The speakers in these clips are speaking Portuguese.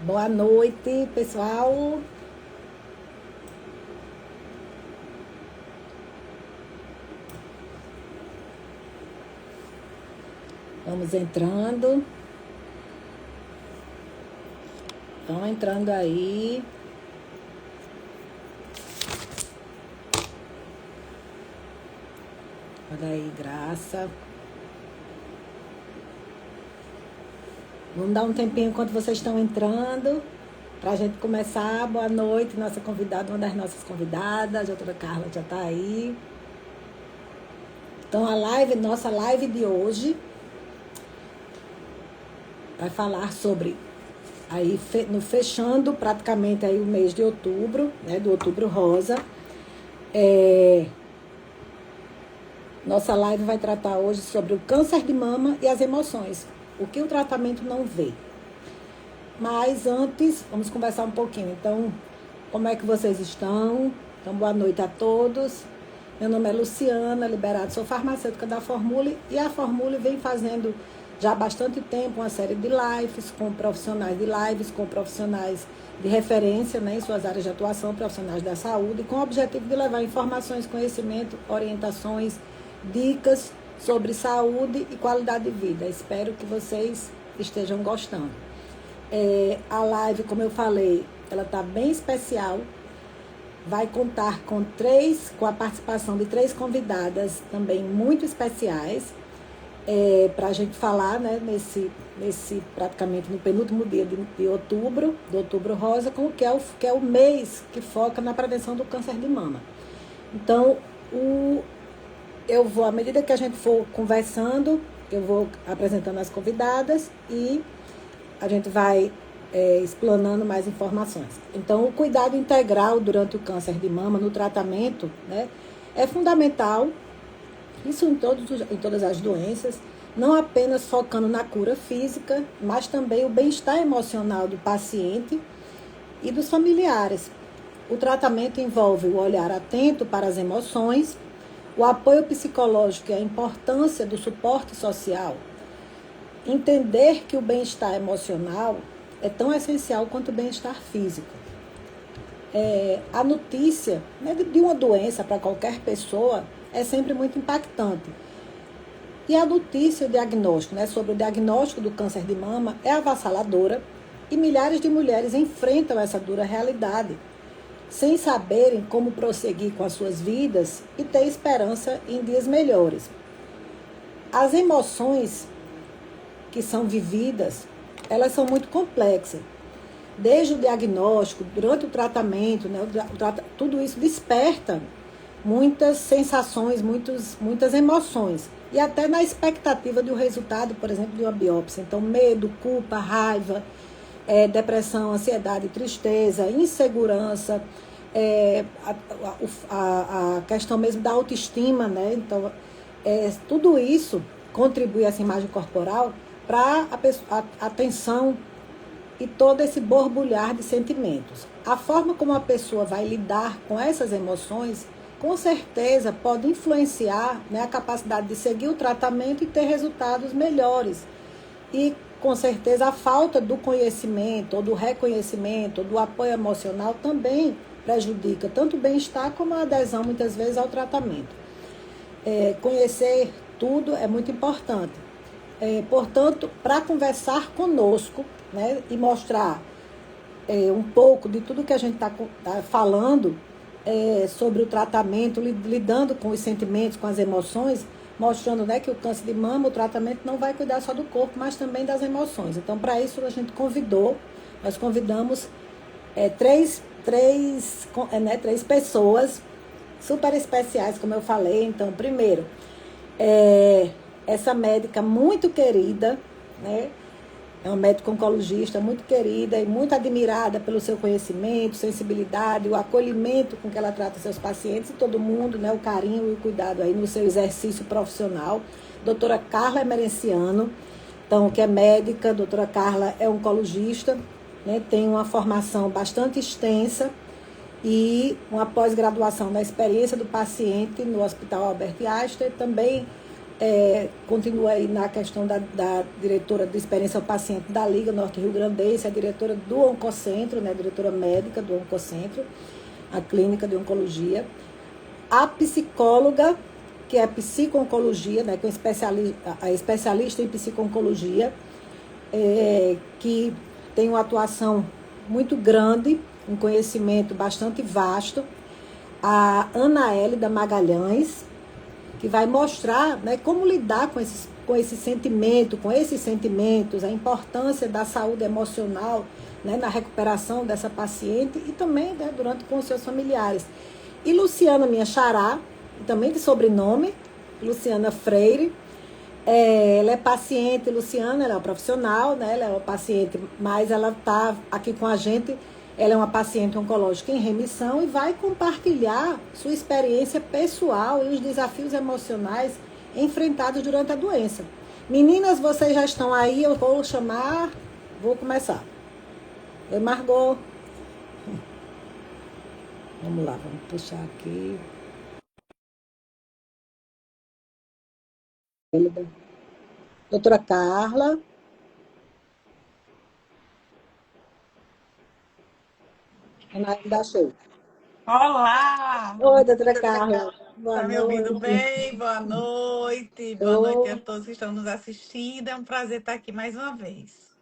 Boa noite, pessoal. Vamos entrando. Vão entrando aí. Olha aí, Graça. Vamos dar um tempinho enquanto vocês estão entrando, para a gente começar. Boa noite, nossa convidada, uma das nossas convidadas, a doutora Carla já está aí. Então, nossa live de hoje vai falar sobre, aí, fechando praticamente aí o mês de outubro, né, do Outubro Rosa. Nossa live vai tratar hoje sobre o câncer de mama e as emoções, o que o tratamento não vê. Mas antes, vamos conversar um pouquinho. Então, como é que vocês estão? Então, boa noite a todos. Meu nome é Luciana Liberato, sou farmacêutica da Formule, e a Formule vem fazendo já há bastante tempo uma série de lives com profissionais de referência, né, em suas áreas de atuação, profissionais da saúde, com o objetivo de levar informações, conhecimento, orientações, dicas sobre saúde e qualidade de vida. Espero que vocês estejam gostando. A live, como eu falei, ela está bem especial. Vai contar com a participação de 3 convidadas também muito especiais, para a gente falar, né, nesse praticamente no penúltimo dia de outubro, do Outubro Rosa, que é o mês que foca na prevenção do câncer de mama. Então, eu vou, à medida que a gente for conversando, eu vou apresentando as convidadas e a gente vai explanando mais informações. Então, o cuidado integral durante o câncer de mama, no tratamento, né, é fundamental, isso em todas as doenças, não apenas focando na cura física, mas também o bem-estar emocional do paciente e dos familiares. O tratamento envolve o olhar atento para as emoções, o apoio psicológico e a importância do suporte social. Entender que o bem-estar emocional é tão essencial quanto o bem-estar físico. A notícia, né, de uma doença para qualquer pessoa é sempre muito impactante. E a notícia, o diagnóstico, né, sobre o diagnóstico do câncer de mama é avassaladora, e milhares de mulheres enfrentam essa dura realidade, sem saberem como prosseguir com as suas vidas e ter esperança em dias melhores. As emoções que são vividas, elas são muito complexas. Desde o diagnóstico, durante o tratamento, né, tudo isso desperta muitas sensações, muitas emoções. E até na expectativa do resultado, por exemplo, de uma biópsia. Então, medo, culpa, raiva, depressão, ansiedade, tristeza, insegurança, a questão mesmo da autoestima, né? Então, tudo isso contribui, essa imagem corporal, para a tensão e todo esse borbulhar de sentimentos. A forma como a pessoa vai lidar com essas emoções, com certeza pode influenciar, né, a capacidade de seguir o tratamento e ter resultados melhores. E, com certeza, a falta do conhecimento, ou do reconhecimento, ou do apoio emocional também prejudica tanto o bem-estar como a adesão, muitas vezes, ao tratamento. Conhecer tudo é muito importante. Portanto, para conversar conosco, né, e mostrar um pouco de tudo que a gente está falando sobre o tratamento, lidando com os sentimentos, com as emoções, mostrando, né, que o câncer de mama, o tratamento não vai cuidar só do corpo, mas também das emoções. Então, para isso, nós convidamos 3 pessoas super especiais, como eu falei. Então, primeiro, essa médica muito querida, né? É uma médica oncologista muito querida e muito admirada pelo seu conhecimento, sensibilidade, o acolhimento com que ela trata seus pacientes e todo mundo, né? O carinho e o cuidado aí no seu exercício profissional. Doutora Carla Emerenciano, então, que é médica. Doutora Carla é oncologista, né? Tem uma formação bastante extensa e uma pós-graduação na experiência do paciente no Hospital Albert Einstein. Também Continua aí na questão da diretora de experiência ao paciente da Liga Norte Rio Grandense, a diretora do Oncocentro, né, diretora médica do Oncocentro, a clínica de oncologia, a psicóloga, que é a psico-oncologia, né, que é a especialista em psico-oncologia, que tem uma atuação muito grande, um conhecimento bastante vasto, a Ana Hélida Magalhães, que vai mostrar, né, como lidar com esse sentimento, com esses sentimentos, a importância da saúde emocional, né, na recuperação dessa paciente e também, né, durante com os seus familiares. E Luciana, minha xará, também de sobrenome, Luciana Freire, ela é paciente, Luciana, ela é uma profissional, né? Ela é uma paciente, mas ela está aqui com a gente. Ela é uma paciente oncológica em remissão e vai compartilhar sua experiência pessoal e os desafios emocionais enfrentados durante a doença. Meninas, vocês já estão aí? Eu vou chamar, vou começar. Oi, Margot. Vamos lá, vamos puxar aqui. Doutora Carla. Ana da Show. Olá! Oi, doutora Carla. Boa Tá me ouvindo noite. bem? Boa noite. Boa noite a Tô. todos que estão nos assistindo. É um prazer estar aqui mais uma vez.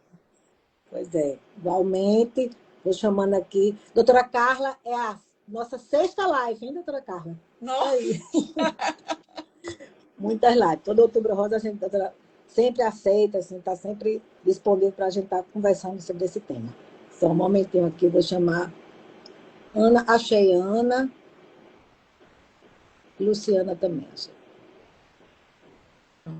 Pois é, igualmente. Estou chamando aqui. Doutora Carla é a nossa sexta live, hein, doutora Carla? Isso aí. Nossa, Muitas lives. Todo outubro rosa a gente doutora, sempre aceita, assim, está sempre disponível para a gente estar conversando sobre esse tema. Só um momentinho aqui, eu vou chamar Ana, achei Ana, Luciana também, achei. Aí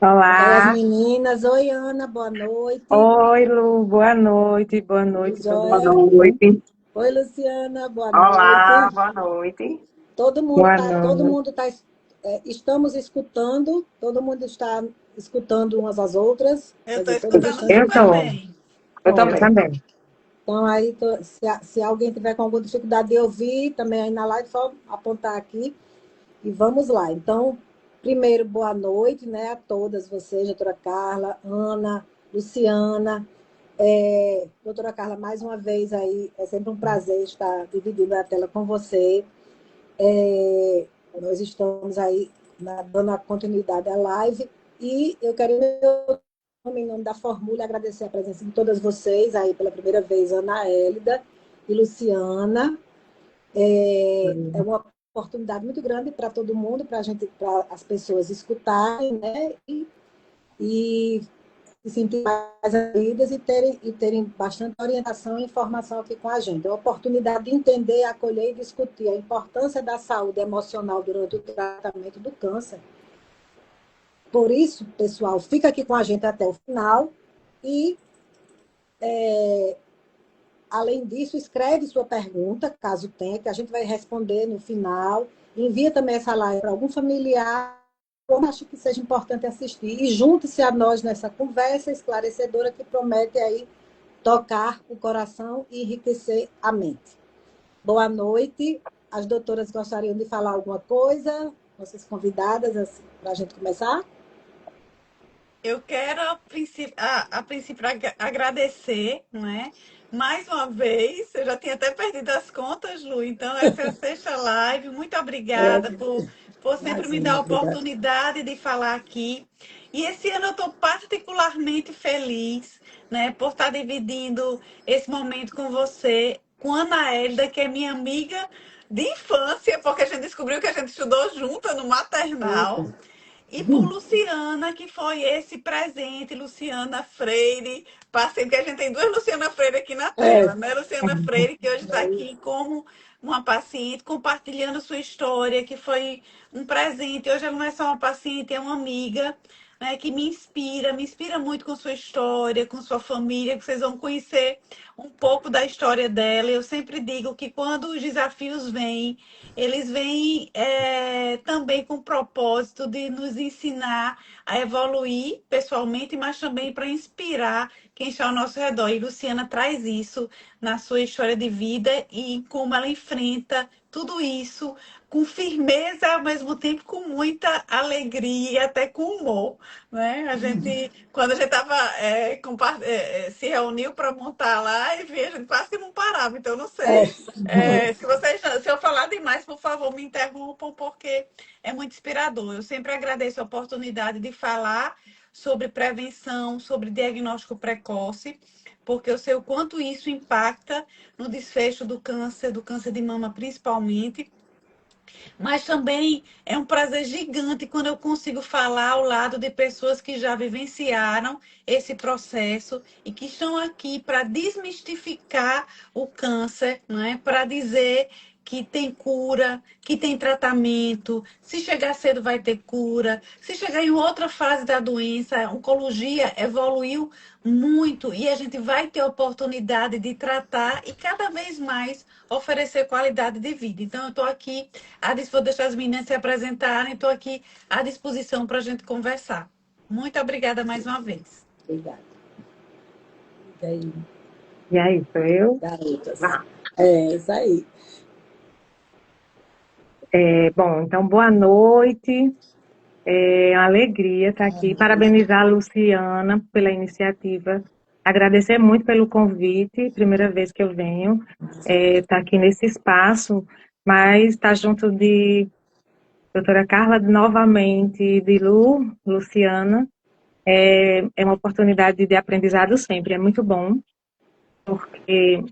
as Olá, meninas, oi Ana, boa noite. oi Lu, boa Tudo noite todo jóia? Boa mundo. Noite. Oi Luciana, boa Olá, noite. boa noite. Boa Boa todo noite. mundo está, estamos escutando, todo mundo está escutando umas às outras, eu quer estou dizer, todos escutando estão. Eu super tô, bem. eu Pronto. também. Então aí, se alguém tiver com alguma dificuldade de ouvir, também aí na live, só apontar aqui e vamos lá. Então, primeiro, boa noite, né, a todas vocês, doutora Carla, Ana, Luciana. Doutora Carla, mais uma vez aí, é sempre um prazer estar dividindo a tela com você. Nós estamos aí dando a continuidade à live e eu quero, em nome da Formula, agradecer a presença de todas vocês aí pela primeira vez, Ana Hélida e Luciana. É uma oportunidade muito grande para todo mundo, para as pessoas escutarem, né? E se sentirem mais acolhidas e terem bastante orientação e informação aqui com a gente. É uma oportunidade de entender, acolher e discutir a importância da saúde emocional durante o tratamento do câncer. Por isso, pessoal, fica aqui com a gente até o final e, além disso, escreve sua pergunta, caso tenha, que a gente vai responder no final. Envia também essa live para algum familiar eu acho que seja importante assistir. E junte-se a nós nessa conversa esclarecedora que promete aí tocar o coração e enriquecer a mente. Boa noite. As doutoras gostariam de falar alguma coisa? Nossas convidadas, assim, para a gente começar? Eu quero, a princípio agradecer, não é? Mais uma vez, eu já tinha até perdido as contas, Lu, então essa é a sexta live. Muito obrigada por sempre me dar Imagina, a obrigada. oportunidade de falar aqui. E esse ano eu estou particularmente feliz, né, por estar dividindo esse momento com você, com a Ana Hélida, que é minha amiga de infância, porque a gente descobriu que a gente estudou junta no maternal. Eita. E por Luciana, que foi esse presente, Luciana Freire. Passei, porque a gente tem duas Luciana Freire aqui na É, tela, né? Luciana Freire, que hoje está aqui como uma paciente, compartilhando sua história, que foi um presente. Hoje ela não é só uma paciente, é uma amiga, né, que me inspira muito com sua história, com sua família, que vocês vão conhecer um pouco da história dela. Eu sempre digo que quando os desafios vêm, eles vêm também com o propósito de nos ensinar a evoluir pessoalmente, mas também para inspirar quem está ao nosso redor. E Luciana traz isso na sua história de vida e como ela enfrenta tudo isso com firmeza, ao mesmo tempo com muita alegria e até com humor, né? A gente, quando a gente estava se reuniu para montar a live, a gente quase que não parava, então eu não É. sei. Se eu falar demais, por favor, me interrompam, porque é muito inspirador. Eu sempre agradeço a oportunidade de falar sobre prevenção, sobre diagnóstico precoce, porque eu sei o quanto isso impacta no desfecho do câncer de mama principalmente. Mas também é um prazer gigante quando eu consigo falar ao lado de pessoas que já vivenciaram esse processo e que estão aqui para desmistificar o câncer, né? Para dizer que tem cura, que tem tratamento, se chegar cedo vai ter cura, se chegar em outra fase da doença, a oncologia evoluiu muito e a gente vai ter a oportunidade de tratar e cada vez mais oferecer qualidade de vida. Então, eu estou aqui, vou deixar as meninas se apresentarem, estou aqui à disposição para a gente conversar. Muito obrigada mais uma vez. Obrigada. E aí, E aí, sou eu? garotas? É, isso aí. Bom, então, boa noite. É uma alegria estar aqui. Parabenizar a Luciana pela iniciativa. Agradecer muito pelo convite, primeira vez que eu venho estar aqui nesse espaço, mas estar junto de doutora Carla novamente, de Luciana, é uma oportunidade de aprendizado sempre. É muito bom, porque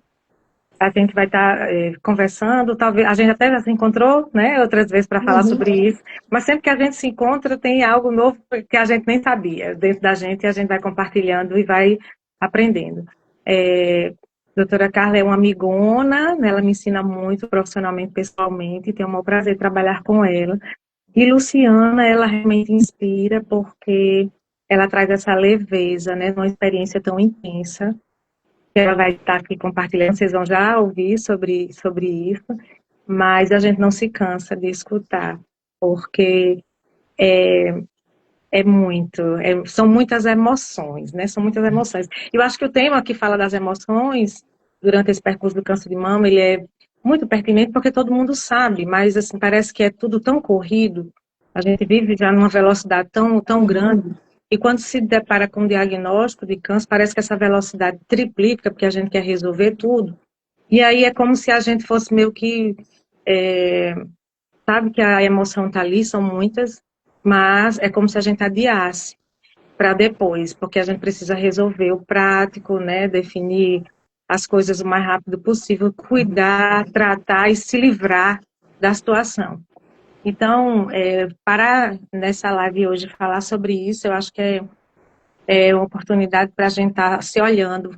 a gente vai estar conversando, talvez a gente até já se encontrou, né, outras vezes para falar sobre isso, mas sempre que a gente se encontra tem algo novo que a gente nem sabia dentro da gente e a gente vai compartilhando e vai aprendendo. Doutora Carla é uma amigona, né, ela me ensina muito profissionalmente, pessoalmente, tenho o maior prazer de trabalhar com ela. E Luciana, ela realmente inspira porque ela traz essa leveza, né, uma experiência tão intensa, que ela vai estar aqui compartilhando, vocês vão já ouvir sobre isso, mas a gente não se cansa de escutar, porque são muitas emoções, né? São muitas emoções. Eu acho que o tema que fala das emoções, durante esse percurso do câncer de mama, ele é muito pertinente porque todo mundo sabe, mas assim, parece que é tudo tão corrido, a gente vive já numa velocidade tão grande, e quando se depara com o diagnóstico de câncer, parece que essa velocidade triplica, porque a gente quer resolver tudo. E aí é como se a gente fosse meio que, sabe que a emoção está ali, são muitas, mas é como se a gente adiasse para depois, porque a gente precisa resolver o prático, né, definir as coisas o mais rápido possível, cuidar, tratar e se livrar da situação. Então, para nessa live hoje falar sobre isso, eu acho que é uma oportunidade para a gente estar se olhando.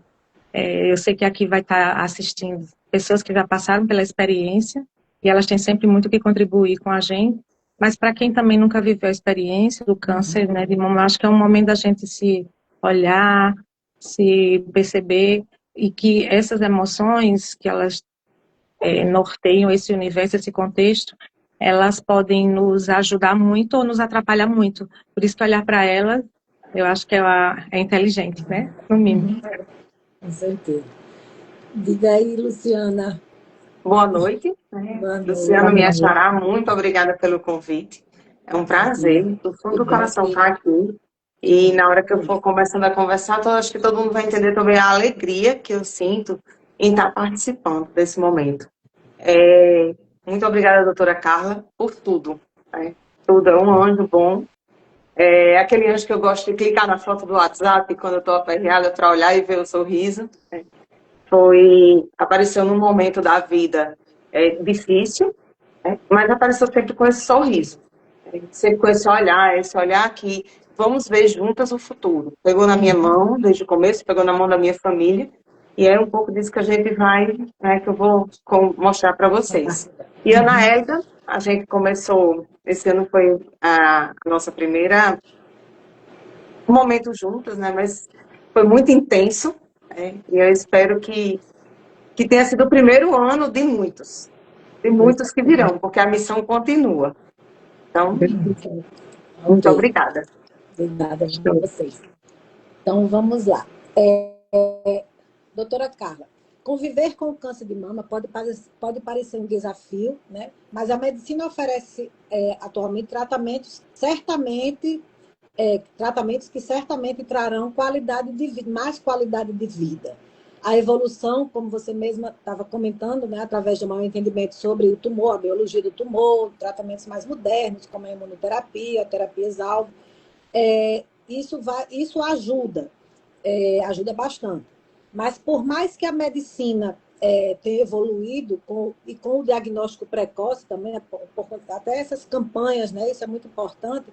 Eu sei que aqui vai estar assistindo pessoas que já passaram pela experiência e elas têm sempre muito que contribuir com a gente, mas para quem também nunca viveu a experiência do câncer, né, de mama, eu acho que é um momento da gente se olhar, se perceber e que essas emoções que elas norteiam esse universo, esse contexto, elas podem nos ajudar muito ou nos atrapalhar muito. Por isso que olhar para elas, eu acho que é inteligente, né? No mínimo. Com certeza. Diga aí, Luciana. Boa noite. Boa noite. Luciana, minha xará, muito obrigada pelo convite. É um prazer, do fundo do coração, estar aqui. E na hora que eu for começando a conversar, acho que todo mundo vai entender também a alegria que eu sinto em estar participando desse momento. Muito obrigada, doutora Carla, por tudo. Tudo é um anjo bom. É aquele anjo que eu gosto de clicar na foto do WhatsApp quando eu estou aperreada para olhar e ver o sorriso. Apareceu num momento da vida difícil, mas apareceu sempre com esse sorriso, sempre com esse olhar que vamos ver juntas o futuro. Pegou na minha mão desde o começo, pegou na mão da minha família, e é um pouco disso que a gente vai, que eu vou mostrar para vocês. E Ana Hélida, a gente começou, esse ano foi a nossa primeira momento juntas, mas foi muito intenso, e eu espero que tenha sido o primeiro ano de muitos que virão, porque a missão continua. Então, muito obrigada. Obrigada a vocês. Então, vamos lá. Doutora Carla, conviver com o câncer de mama pode parecer um desafio, né? Mas a medicina oferece atualmente tratamentos que certamente trarão qualidade de vida, mais qualidade de vida. A evolução, como você mesma estava comentando, né, através de um maior entendimento sobre o tumor, a biologia do tumor, tratamentos mais modernos, como a imunoterapia, terapias-alvo, isso ajuda bastante. Mas por mais que a medicina tenha evoluído e com o diagnóstico precoce também, né, até essas campanhas, né, isso é muito importante,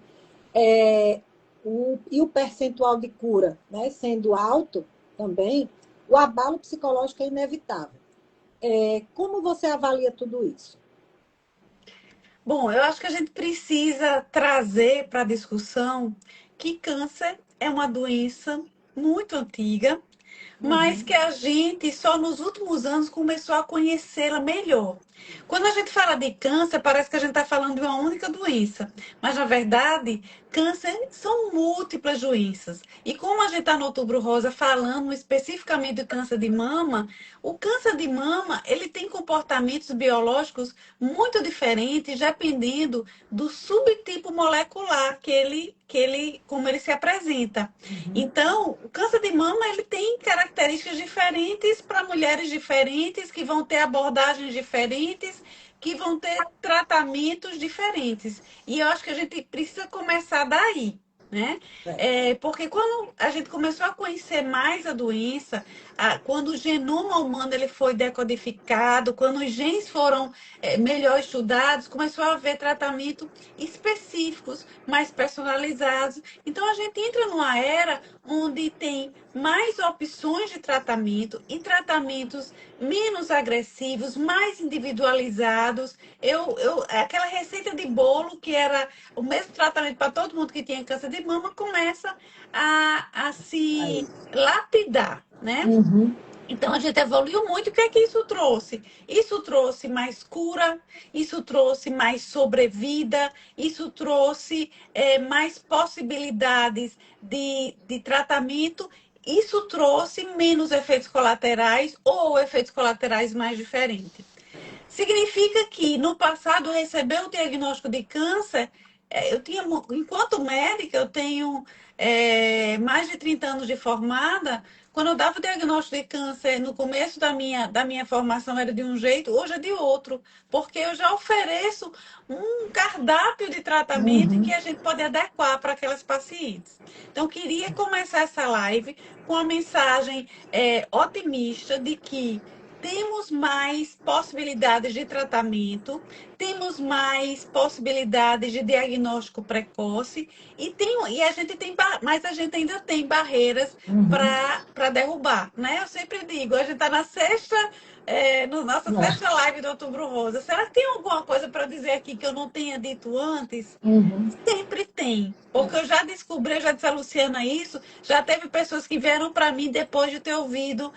e o percentual de cura, né, sendo alto também, o abalo psicológico é inevitável. Como você avalia tudo isso? Bom, eu acho que a gente precisa trazer para a discussão que câncer é uma doença muito antiga, mas que a gente só nos últimos anos começou a conhecê-la melhor. Quando a gente fala de câncer, parece que a gente está falando de uma única doença, mas na verdade, câncer são múltiplas doenças. E como a gente está no Outubro Rosa falando especificamente do câncer de mama, o câncer de mama ele tem comportamentos biológicos muito diferentes dependendo do subtipo molecular como ele se apresenta. Então, o câncer de mama ele tem características diferentes para mulheres diferentes, que vão ter abordagens diferentes, que vão ter tratamentos diferentes. E eu acho que a gente precisa começar daí, né? Porque quando a gente começou a conhecer mais a doença, quando o genoma humano ele foi decodificado, quando os genes foram melhor estudados, começou a haver tratamento específicos, mais personalizados. Então a gente entra numa era onde tem mais opções de tratamento e tratamentos menos agressivos, mais individualizados. Aquela receita de bolo que era o mesmo tratamento para todo mundo que tinha câncer de mama começa a se lapidar, né? Então a gente evoluiu muito. O que é que isso trouxe? Isso trouxe mais cura, isso trouxe mais sobrevida, isso trouxe mais possibilidades de tratamento, isso trouxe menos efeitos colaterais ou efeitos colaterais mais diferentes. Significa que no passado receber o diagnóstico de câncer, enquanto médica, eu tenho mais de 30 anos de formada. Quando eu dava o diagnóstico de câncer no começo da minha formação era de um jeito, hoje é de outro, porque eu já ofereço um cardápio de tratamento que a gente pode adequar para aquelas pacientes. Então, eu queria começar essa live com a mensagem otimista de que temos mais possibilidades de tratamento, temos mais possibilidades de diagnóstico precoce e a gente tem, mas a gente ainda tem barreiras para derrubar, né? Eu sempre digo, a gente está na nossa sexta live do Outubro Rosa. Será que tem alguma coisa para dizer aqui que eu não tenha dito antes? Sempre tem. Porque eu já descobri, eu já disse a Luciana isso, já teve pessoas que vieram para mim depois de ter ouvido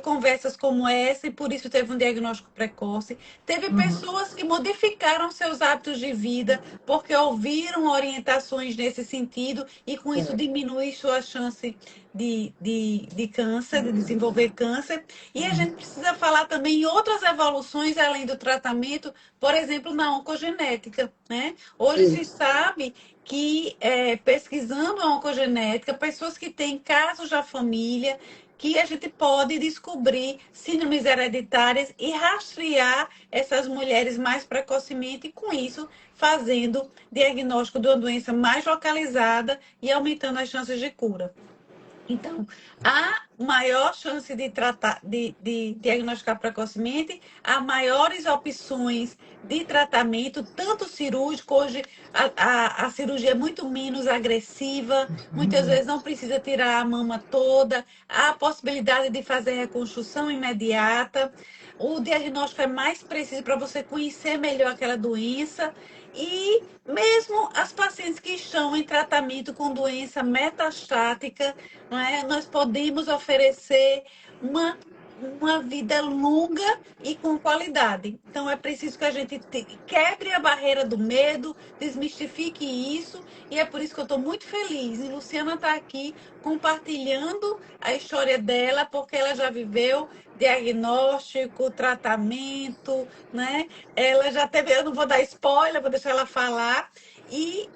conversas como essa e por isso teve um diagnóstico precoce. Teve pessoas que modificaram seus hábitos de vida porque ouviram orientações nesse sentido e com isso diminui sua chance de câncer, de desenvolver câncer. E a gente precisa falar também em outras evoluções além do tratamento, por exemplo, na oncogenética, né? Hoje se sabe que pesquisando a oncogenética, pessoas que têm casos da família, que a gente pode descobrir síndromes hereditárias e rastrear essas mulheres mais precocemente, e com isso fazendo diagnóstico de uma doença mais localizada e aumentando as chances de cura. Então, há maior chance de diagnosticar precocemente, há maiores opções de tratamento, tanto cirúrgico, hoje a cirurgia é muito menos agressiva, muitas vezes não precisa tirar a mama toda, há a possibilidade de fazer reconstrução imediata, o diagnóstico é mais preciso para você conhecer melhor aquela doença. E mesmo as pacientes que estão em tratamento com doença metastática, não é? Nós podemos oferecer uma uma vida longa e com qualidade. Então é preciso que a gente quebre a barreira do medo, desmistifique isso, e é por isso que eu estou muito feliz em Luciana estar aqui compartilhando a história dela, porque ela já viveu diagnóstico, tratamento, né? Ela já teve, eu não vou dar spoiler, vou deixar ela falar, e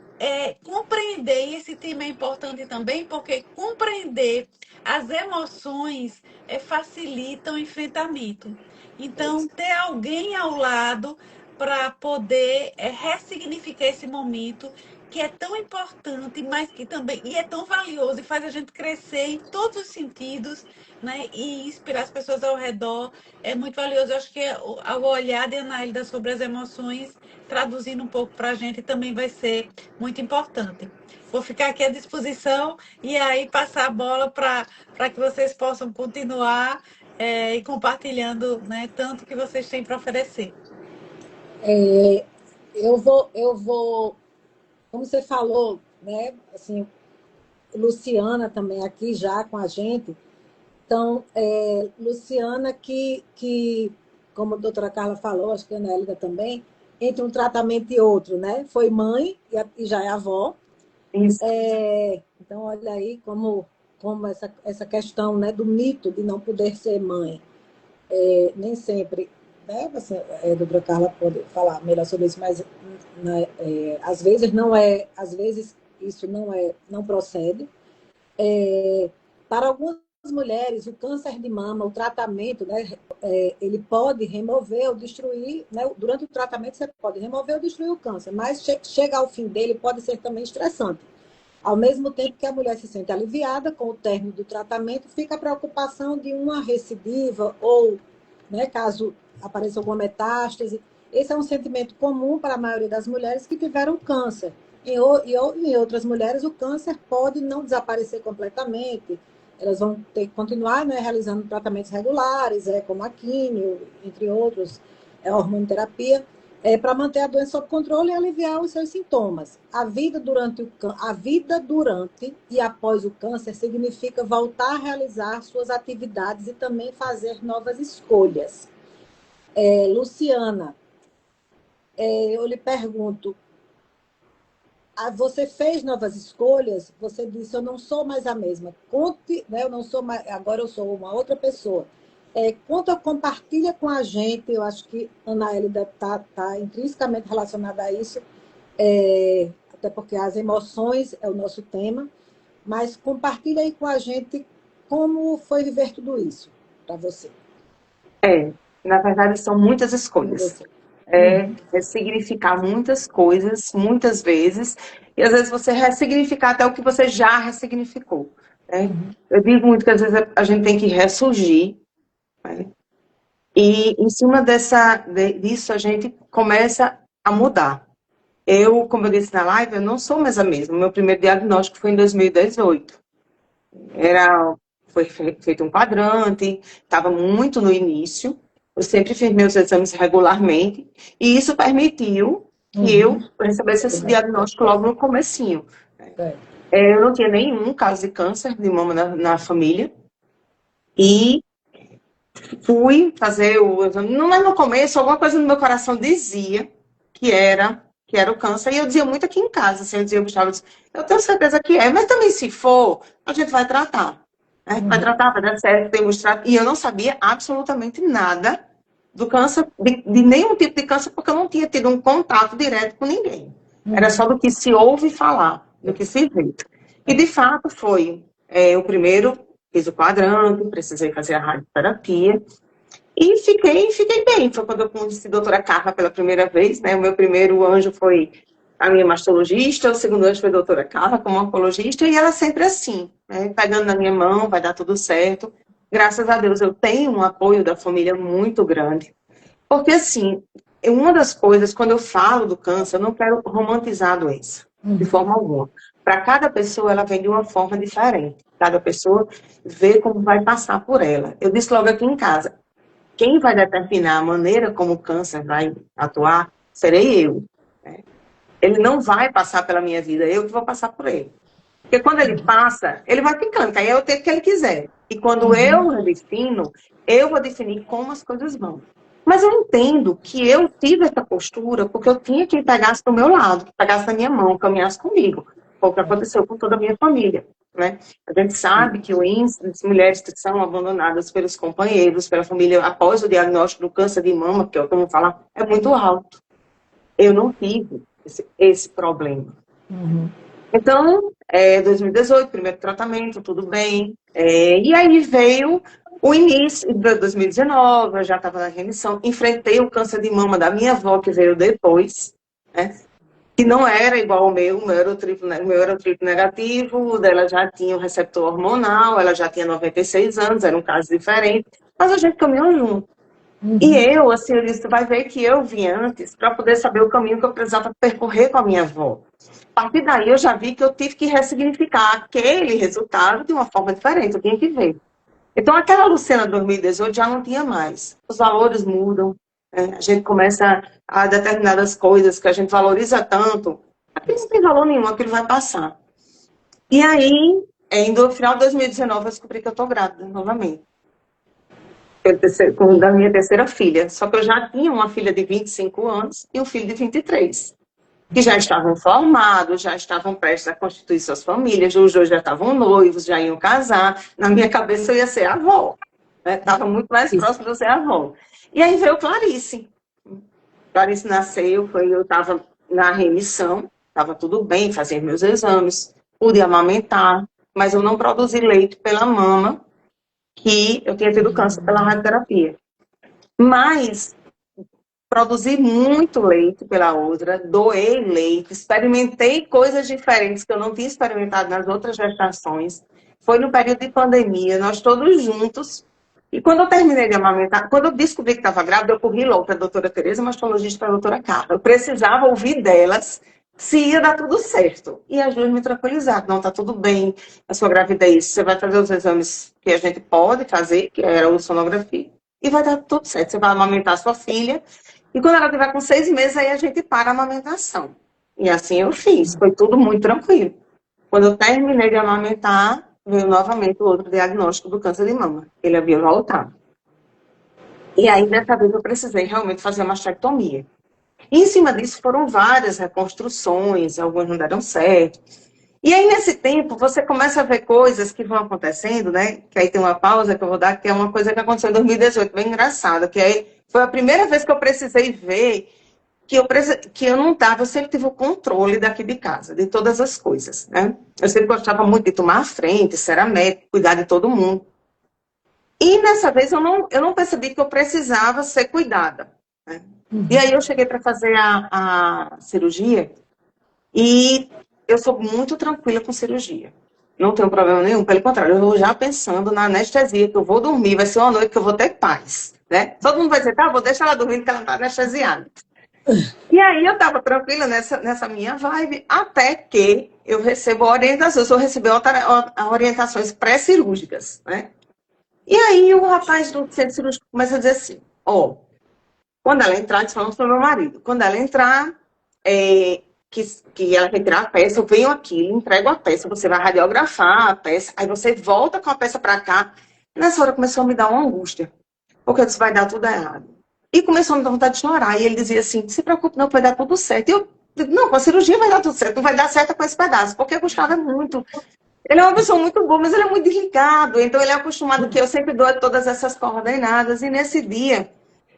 compreender, e esse tema é importante também, porque compreender as emoções facilita o enfrentamento. Então, ter alguém ao lado para poder ressignificar esse momento que é tão importante, mas que também e é tão valioso e faz a gente crescer em todos os sentidos, né? E inspirar as pessoas ao redor é muito valioso. Eu acho que o olhar de Anaílda sobre as emoções, traduzindo um pouco para a gente, também vai ser muito importante. Vou ficar aqui à disposição e aí passar a bola para que vocês possam continuar e compartilhando, né, tanto que vocês têm para oferecer. Eu vou, como você falou, né? Assim, Luciana também aqui já com a gente. Então, Luciana, como a doutora Carla falou, acho que a Anélida também, entre um tratamento e outro, né? Foi mãe e já é avó. Isso. Então, olha aí como essa questão, né, do mito de não poder ser mãe. Nem sempre, né? A doutora Carla pode falar melhor sobre isso, mas né, às vezes às vezes isso não procede. Para algumas mulheres, o câncer de mama, o tratamento, né, ele pode remover ou destruir, né, durante o tratamento você pode remover ou destruir o câncer, mas chega ao fim dele pode ser também estressante. Ao mesmo tempo que a mulher se sente aliviada com o término do tratamento, fica a preocupação de uma recidiva ou, né, caso apareça alguma metástase. Esse é um sentimento comum para a maioria das mulheres que tiveram câncer. Em outras mulheres, o câncer pode não desaparecer completamente. Elas vão ter que continuar, né, realizando tratamentos regulares, como a químio, entre outros, a hormonoterapia, para manter a doença sob controle e aliviar os seus sintomas. A vida durante e após o câncer significa voltar a realizar suas atividades e também fazer novas escolhas. Luciana, eu lhe pergunto, você fez novas escolhas? Você disse, eu não sou mais a mesma. Conte, né, eu não sou mais, agora eu sou uma outra pessoa. Compartilha com a gente, eu acho que a Anaélida está intrinsecamente relacionada a isso, até porque as emoções é o nosso tema, mas compartilha aí com a gente como foi viver tudo isso para você. Na verdade, são muitas escolhas. Ressignificar muitas coisas, muitas vezes, e às vezes você ressignificar até o que você já ressignificou. Né? Eu digo muito que às vezes a gente tem que ressurgir, né? E em cima disso a gente começa a mudar. Como eu disse na live, eu não sou mais a mesma. O meu primeiro diagnóstico foi em 2018. Foi feito um quadrante, estava muito no início. Eu sempre fiz meus exames regularmente. E isso permitiu que eu recebesse esse diagnóstico logo no comecinho. Eu não tinha nenhum caso de câncer de mama na família. E fui fazer o exame. Mas no começo, alguma coisa no meu coração dizia que era o câncer. E eu dizia muito aqui em casa. Assim, eu dizia, Gustavo, eu tenho certeza que é. Mas também, se for, a gente vai tratar. Vai tratar, vai dar certo, demonstrar. E eu não sabia absolutamente nada do câncer, de nenhum tipo de câncer, porque eu não tinha tido um contato direto com ninguém. Era só do que se ouve falar, do que se vê. E, de fato, foi o primeiro, fiz o quadrante, precisei fazer a radioterapia. E fiquei bem. Foi quando eu conheci a doutora Carla pela primeira vez, né? O meu primeiro anjo foi a minha mastologista, o segundo anjo foi a doutora Carla como oncologista, e ela sempre assim, né? Pegando na minha mão, vai dar tudo certo. Graças a Deus eu tenho um apoio da família muito grande. Porque assim, uma das coisas, quando eu falo do câncer, eu não quero romantizar a doença, de forma alguma. Para cada pessoa, ela vem de uma forma diferente. Cada pessoa vê como vai passar por ela. Eu disse logo aqui em casa, quem vai determinar a maneira como o câncer vai atuar, serei eu. Né? Ele não vai passar pela minha vida, eu que vou passar por ele. Porque quando ele passa, ele vai ficando, que aí é o tempo que ele quiser. E quando eu redefino, eu vou definir como as coisas vão. Mas eu entendo que eu tive essa postura porque eu tinha quem pegasse do meu lado, que pegasse na minha mão, caminhasse comigo. Foi o que aconteceu com toda a minha família, né? A gente sabe que o índice de mulheres que são abandonadas pelos companheiros, pela família, após o diagnóstico do câncer de mama, que é o que eu vou falar, é muito alto. Eu não tive esse problema. Então, 2018, primeiro tratamento, tudo bem. E aí veio o início de 2019, eu já estava na remissão, enfrentei o câncer de mama da minha avó, que veio depois, né? Que não era igual ao meu, o meu era o triplo negativo, o dela já tinha o receptor hormonal, ela já tinha 96 anos, era um caso diferente, mas a gente caminhou junto. E eu, assim, eu disse, tu vai ver que eu vim antes para poder saber o caminho que eu precisava percorrer com a minha avó. A partir daí eu já vi que eu tive que ressignificar aquele resultado de uma forma diferente, eu tinha que ver. Então aquela Luciana de 2018 já não tinha mais. Os valores mudam, né? A gente começa a determinadas coisas que a gente valoriza tanto, aquilo não tem valor nenhum, aquilo vai passar. E aí, no final de 2019, eu descobri que eu estou grávida novamente. Da minha terceira filha. Só que eu já tinha uma filha de 25 anos e um filho de 23. Que já estavam formados, já estavam prestes a constituir suas famílias, os dois já estavam noivos, já iam casar. Na minha cabeça eu ia ser avó. Estava muito mais próximo de eu ser avó. E aí veio Clarice. Clarice nasceu, eu estava na remissão, estava tudo bem, fazia meus exames, pude amamentar, mas eu não produzi leite pela mama, que eu tinha tido câncer pela radioterapia. Mas produzi muito leite pela outra, doei leite, experimentei coisas diferentes que eu não tinha experimentado nas outras gestações. Foi no período de pandemia, nós todos juntos. E quando eu terminei de amamentar, quando eu descobri que estava grávida, eu corri logo para a doutora Tereza, mastologista, para a doutora Carla. Eu precisava ouvir delas se ia dar tudo certo. E as duas me tranquilizaram. Não, está tudo bem, a sua gravidez, você vai fazer os exames que a gente pode fazer, que era a ultrassonografia, e vai dar tudo certo. Você vai amamentar a sua filha, e quando ela tiver com 6 meses, aí a gente para a amamentação. E assim eu fiz, foi tudo muito tranquilo. Quando eu terminei de amamentar, veio novamente o outro diagnóstico do câncer de mama. Ele havia voltado. E aí, dessa vez, eu precisei realmente fazer uma mastectomia. E, em cima disso, foram várias reconstruções, algumas não deram certo. E aí, nesse tempo, você começa a ver coisas que vão acontecendo, né? Que aí tem uma pausa que eu vou dar, que é uma coisa que aconteceu em 2018, bem engraçada, que aí foi a primeira vez que eu precisei ver que eu não estava, eu sempre tive o controle daqui de casa, de todas as coisas, né? Eu sempre gostava muito de tomar a frente, ser a médica, cuidar de todo mundo. E nessa vez eu não percebi que eu precisava ser cuidada, né? E aí eu cheguei para fazer a cirurgia e eu sou muito tranquila com cirurgia. Não tenho problema nenhum, pelo contrário, eu vou já pensando na anestesia, que eu vou dormir, vai ser uma noite que eu vou ter paz, né? Todo mundo vai dizer, tá, vou deixar ela dormindo, que ela não está anestesiada. E aí eu estava tranquila nessa minha vibe, até que eu recebo orientações, eu recebi orientações pré-cirúrgicas, né? E aí o rapaz do centro cirúrgico começa a dizer assim, quando ela entrar, isso falando para o meu marido, quando ela entrar, que ela retirar a peça, eu venho aqui, entrego a peça, você vai radiografar a peça, aí você volta com a peça para cá. E nessa hora começou a me dar uma angústia, porque isso vai dar tudo errado. E começou a me dar vontade de chorar. E ele dizia assim, não se preocupe não, vai dar tudo certo. E eu digo, não, com a cirurgia vai dar tudo certo, não vai dar certo com esse pedaço, porque o Gustavo é muito... Ele é uma pessoa muito boa, mas ele é muito desligado. Então ele é acostumado que eu sempre dou todas essas coordenadas. E nesse dia,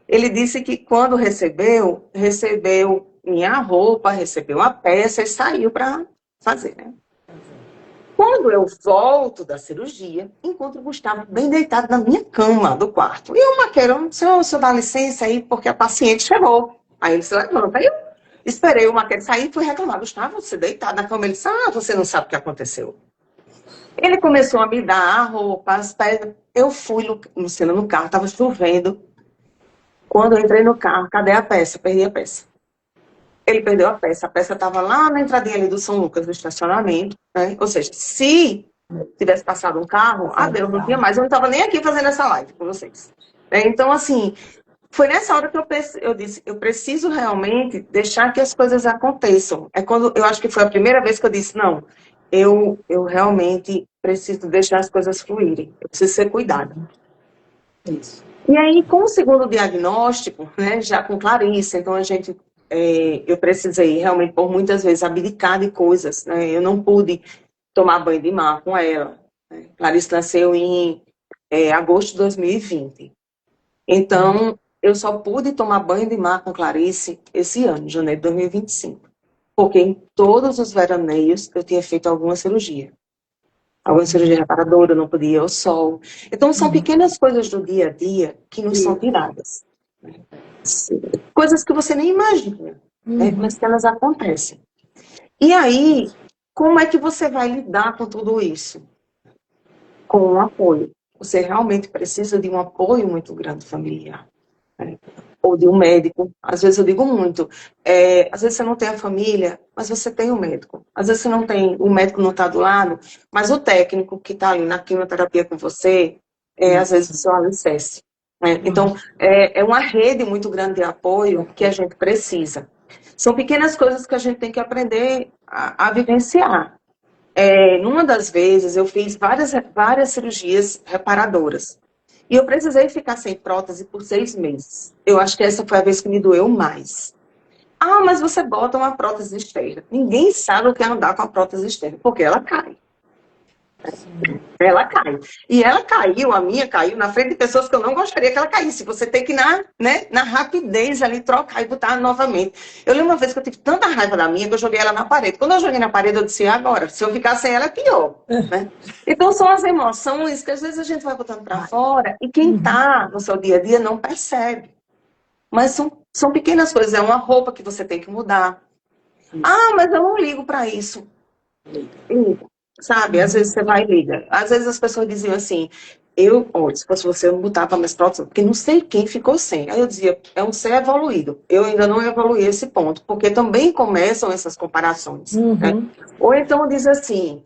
ele disse que quando recebeu minha roupa, recebeu a peça e saiu para fazer, né? Quando eu volto da cirurgia, encontro o Gustavo bem deitado na minha cama do quarto. E eu, Maqueira, senhor dá licença aí, porque a paciente chegou. Aí ele se levanta. Aí eu esperei o Maqueira sair e fui reclamar. Gustavo, você deitado na cama. Ele disse, você não sabe o que aconteceu. Ele começou a me dar a roupa, as pedras. Eu fui, Luciana, no carro, estava chovendo. Quando eu entrei no carro, cadê a peça? Perdi a peça. Ele perdeu a peça estava lá na entradinha ali do São Lucas, do estacionamento, né? Ou seja, se tivesse passado um carro, adeus, não tinha mais. Eu não estava nem aqui fazendo essa live com vocês. Então, assim, foi nessa hora que eu disse, eu preciso realmente deixar que as coisas aconteçam. É quando, eu acho que foi a primeira vez que eu disse, não, eu realmente preciso deixar as coisas fluírem, eu preciso ser cuidada. Isso. E aí, com o segundo diagnóstico, né, já com Clarice, então eu precisei realmente, por muitas vezes, abdicar de coisas, né? Eu não pude tomar banho de mar com ela, né? Clarice nasceu em agosto de 2020. Então, eu só pude tomar banho de mar com Clarice esse ano, janeiro de 2025. Porque em todos os veraneios eu tinha feito alguma cirurgia. Alguma cirurgia reparadora, eu não podia ir ao sol. Então, são pequenas coisas do dia a dia que nos são tiradas. Coisas que você nem imagina, né? Mas que elas acontecem. E aí, como é que você vai lidar com tudo isso? Com um apoio. Você realmente precisa de um apoio muito grande familiar. Né? Ou de um médico. Às vezes eu digo muito. Às vezes você não tem a família, mas você tem o médico. Às vezes você não tem, o médico não está do lado, mas o técnico que está ali na quimioterapia com você, às vezes o seu alicerce. Né? Então, é uma rede muito grande de apoio que a gente precisa. São pequenas coisas que a gente tem que aprender a vivenciar. Numa das vezes, eu fiz várias cirurgias reparadoras. E eu precisei ficar sem prótese por 6 meses. Eu acho que essa foi a vez que me doeu mais. Ah, mas você bota uma prótese externa. Ninguém sabe o que é andar com a prótese externa, porque ela cai. Ela cai. E ela caiu, a minha caiu, na frente de pessoas que eu não gostaria que ela caísse. Você tem que, na rapidez ali, trocar e botar novamente. Eu lembro uma vez que eu tive tanta raiva da minha que eu joguei ela na parede. Quando eu joguei na parede, eu disse, agora, se eu ficar sem ela, é pior. Né? Então, são as emoções que às vezes a gente vai botando para fora e quem está no seu dia a dia não percebe. Mas são pequenas coisas. É uma roupa que você tem que mudar. Ah, mas eu não ligo para isso. Liga. Sabe, às vezes você vai e liga. Às vezes as pessoas diziam assim, se fosse você, eu não botava mais prótese, porque não sei quem ficou sem. Aí eu dizia, é um ser evoluído. Eu ainda não evoluí esse ponto, porque também começam essas comparações. Né? Ou então diz assim,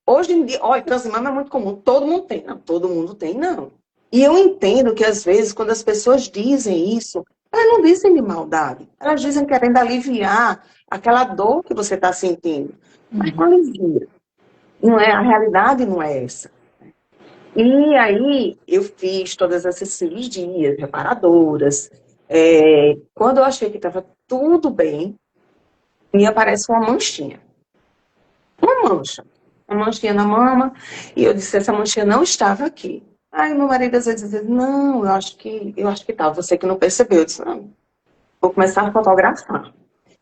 hoje em dia, olha, câncer de mama é muito comum, todo mundo tem. Não, todo mundo tem, não. E eu entendo que às vezes, quando as pessoas dizem isso, elas não dizem de maldade. Elas dizem querendo aliviar aquela dor que você está sentindo. Mas não alivia. Não é, a realidade não é essa. E aí, eu fiz todas essas cirurgias reparadoras. Quando eu achei que estava tudo bem, me aparece uma manchinha. Uma manchinha na mama. E eu disse, essa manchinha não estava aqui. Aí meu marido às vezes dizia, não, eu acho que tá. Você que não percebeu. Eu disse, não, vou começar a fotografar.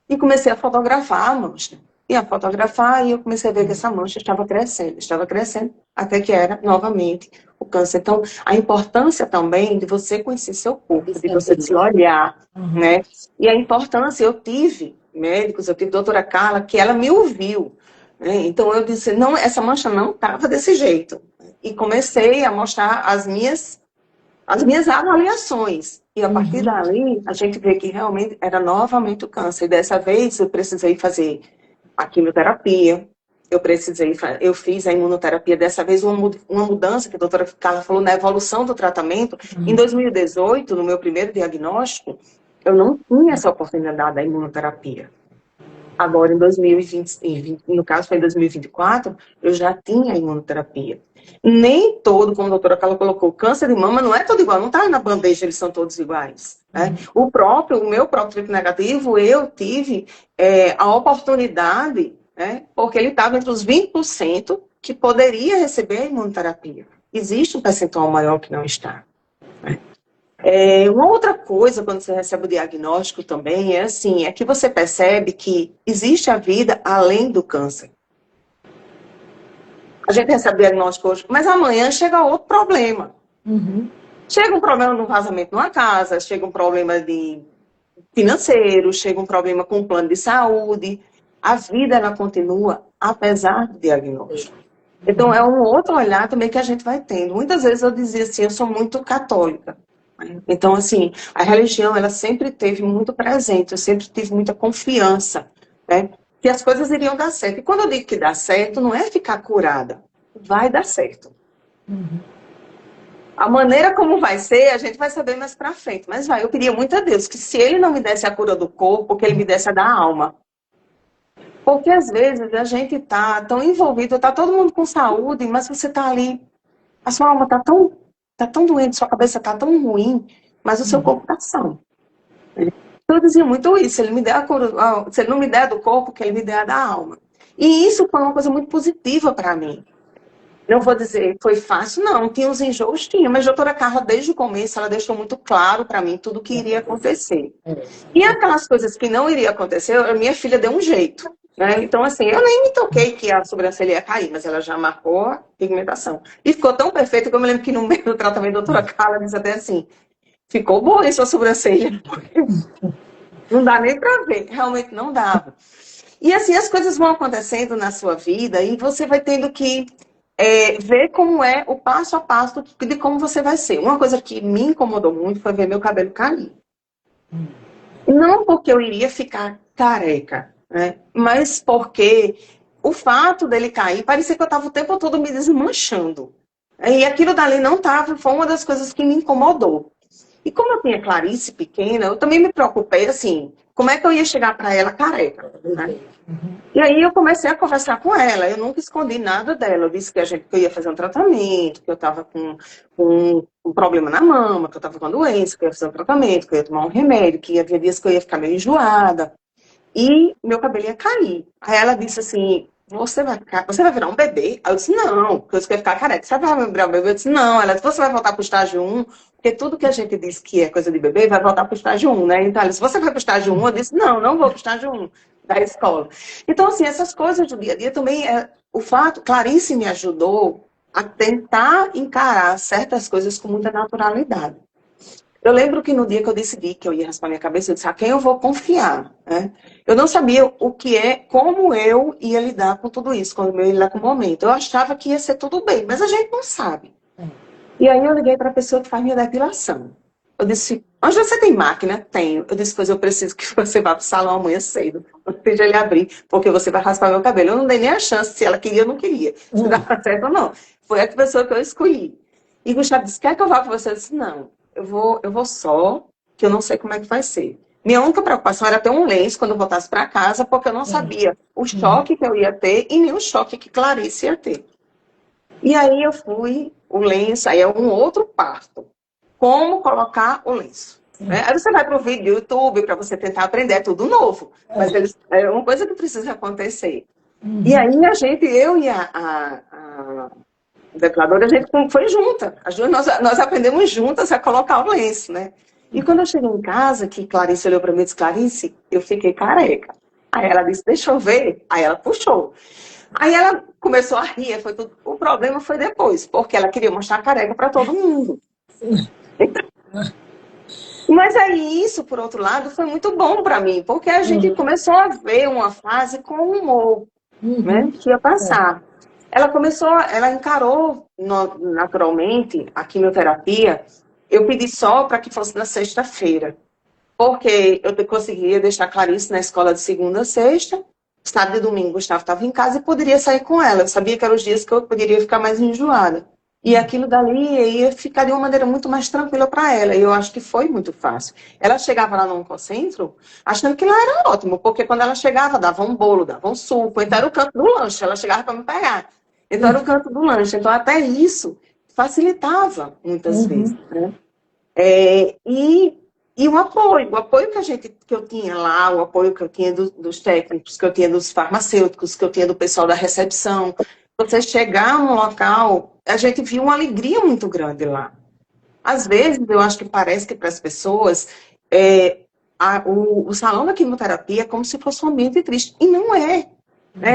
E comecei a fotografar a mancha. E a fotografar, e eu comecei a ver que essa mancha estava crescendo, até que era, novamente, o câncer. Então, a importância também de você conhecer seu corpo, de você se olhar, né? E a importância, eu tive médicos, eu tive a doutora Carla, que ela me ouviu, né? Então, eu disse, não, essa mancha não estava desse jeito. E comecei a mostrar as minhas avaliações. E a partir dali, a gente vê que realmente era novamente o câncer. E dessa vez, eu precisei fazer a quimioterapia, eu fiz a imunoterapia, dessa vez uma mudança que a doutora Carla falou na evolução do tratamento. Em 2018, no meu primeiro diagnóstico, eu não tinha essa oportunidade da imunoterapia. Agora, em 2020, no caso foi em 2024, eu já tinha a imunoterapia. Nem todo, como a doutora Carla colocou, o câncer de mama não é todo igual, não está na bandeja, eles são todos iguais. Né? O meu próprio triplo negativo, eu tive a oportunidade, né, porque ele estava entre os 20% que poderia receber a imunoterapia. Existe um percentual maior que não está. Né? Uma outra coisa, quando você recebe o diagnóstico também, é que você percebe que existe a vida além do câncer. A gente recebe o diagnóstico hoje, mas amanhã chega outro problema. Chega um problema no vazamento numa casa, chega um problema financeiro, chega um problema com o plano de saúde. A vida, ela continua, apesar do diagnóstico. Então, é um outro olhar também que a gente vai tendo. Muitas vezes eu dizia assim, eu sou muito católica. Então, assim, a religião, ela sempre esteve muito presente, eu sempre tive muita confiança, né, que as coisas iriam dar certo. E quando eu digo que dá certo, não é ficar curada, vai dar certo. A maneira como vai ser, a gente vai saber mais pra frente, mas eu pedia muito a Deus que se Ele não me desse a cura do corpo, que Ele me desse a da alma. Porque às vezes a gente tá tão envolvido, tá todo mundo com saúde, mas você tá ali, a sua alma tá tão doente, sua cabeça tá tão ruim, mas o seu corpo tá são. Eu dizia muito isso, se ele me der se ele não me der do corpo, que ele me der da alma. E isso foi uma coisa muito positiva para mim. Não vou dizer foi fácil, não. Tinha os enjoos, tinha. Mas a doutora Carla, desde o começo, ela deixou muito claro para mim tudo o que iria acontecer. E aquelas coisas que não iria acontecer, a minha filha deu um jeito. Né? Então, assim, eu nem me toquei que a sobrancelha ia cair, mas ela já marcou a pigmentação. E ficou tão perfeita que eu me lembro que no meio do tratamento, a doutora Carla disse até assim, ficou boa essa sobrancelha. Não dá nem para ver, realmente não dava. E assim, as coisas vão acontecendo na sua vida e você vai tendo que ver como é o passo a passo de como você vai ser. Uma coisa que me incomodou muito foi ver meu cabelo cair. Não porque eu iria ficar careca, né? Mas porque o fato dele cair, parecia que eu estava o tempo todo me desmanchando. E aquilo dali não estava, foi uma das coisas que me incomodou. E como eu tinha Clarice pequena, eu também me preocupei, assim, como é que eu ia chegar para ela careca, né? E aí eu comecei a conversar com ela, eu nunca escondi nada dela. Eu disse que que eu ia fazer um tratamento, que eu estava com um problema na mama, que eu estava com uma doença, que eu ia fazer um tratamento, que eu ia tomar um remédio, que havia dias que eu ia ficar meio enjoada. E meu cabelo ia cair. Aí ela disse assim, você vai virar um bebê? Aí eu disse, não, porque eu ia ficar careca. Você vai virar um bebê? Eu disse, não. Ela disse, você vai voltar para o estágio 1, porque tudo que a gente diz que é coisa de bebê vai voltar para o estágio 1, né? Então ela disse, você vai para o estágio 1? Eu disse, não vou para o estágio 1 da escola. Então, assim, essas coisas do dia a dia também, o fato, Clarice me ajudou a tentar encarar certas coisas com muita naturalidade. Eu lembro que no dia que eu decidi que eu ia raspar minha cabeça, eu disse, a quem eu vou confiar, né? Eu não sabia como eu ia lidar com tudo isso, quando eu ia lidar com o momento. Eu achava que ia ser tudo bem, mas a gente não sabe. E aí eu liguei para a pessoa que faz minha depilação. Eu disse, onde você tem máquina? Tenho. Eu disse, pois eu preciso que você vá para o salão amanhã cedo, antes de ele abrir, porque você vai raspar meu cabelo. Eu não dei nem a chance se ela queria ou não queria, se dava certo ou não. Foi a pessoa que eu escolhi. E Gustavo disse, quer que eu vá para você? Eu disse, não. Eu vou só, que eu não sei como é que vai ser. Minha única preocupação era ter um lenço quando eu voltasse para casa, porque eu não sabia o choque que eu ia ter e nem o choque que Clarice ia ter. E aí eu fui, o lenço, aí é um outro parto. Como colocar o lenço. Né? Aí você vai para o vídeo do YouTube para você tentar aprender, é tudo novo. Mas é uma coisa que precisa acontecer. E aí eu e a depiladora, a gente foi junta. Nós aprendemos juntas a colocar o lenço, né? E quando eu cheguei em casa, que Clarice olhou para mim e disse, Clarice, eu fiquei careca. Aí ela disse, deixa eu ver. Aí ela puxou. Aí ela começou a rir. O problema foi depois, porque ela queria mostrar a careca para todo mundo. Mas aí isso, por outro lado, foi muito bom para mim, porque a gente começou a ver uma fase com humor, né? Que ia passar. Ela encarou naturalmente a quimioterapia. Eu pedi só para que fosse na sexta-feira, porque eu conseguia deixar Clarice na escola de segunda a sexta, sábado e domingo Gustavo estava em casa e poderia sair com ela. Eu sabia que eram os dias que eu poderia ficar mais enjoada. E aquilo dali ia ficar de uma maneira muito mais tranquila para ela. E eu acho que foi muito fácil. Ela chegava lá no Oncocentro achando que lá era ótimo, porque quando ela chegava, dava um bolo, dava um suco, então era o canto do lanche, ela chegava para me pegar. Então era o canto do lanche. Então até isso facilitava muitas vezes. Né? E o apoio que eu tinha lá, o apoio que eu tinha dos técnicos, que eu tinha dos farmacêuticos, que eu tinha do pessoal da recepção. Você chegar num local, a gente viu uma alegria muito grande lá. Às vezes, eu acho que parece que para as pessoas, o salão da quimioterapia é como se fosse um ambiente triste. E não é.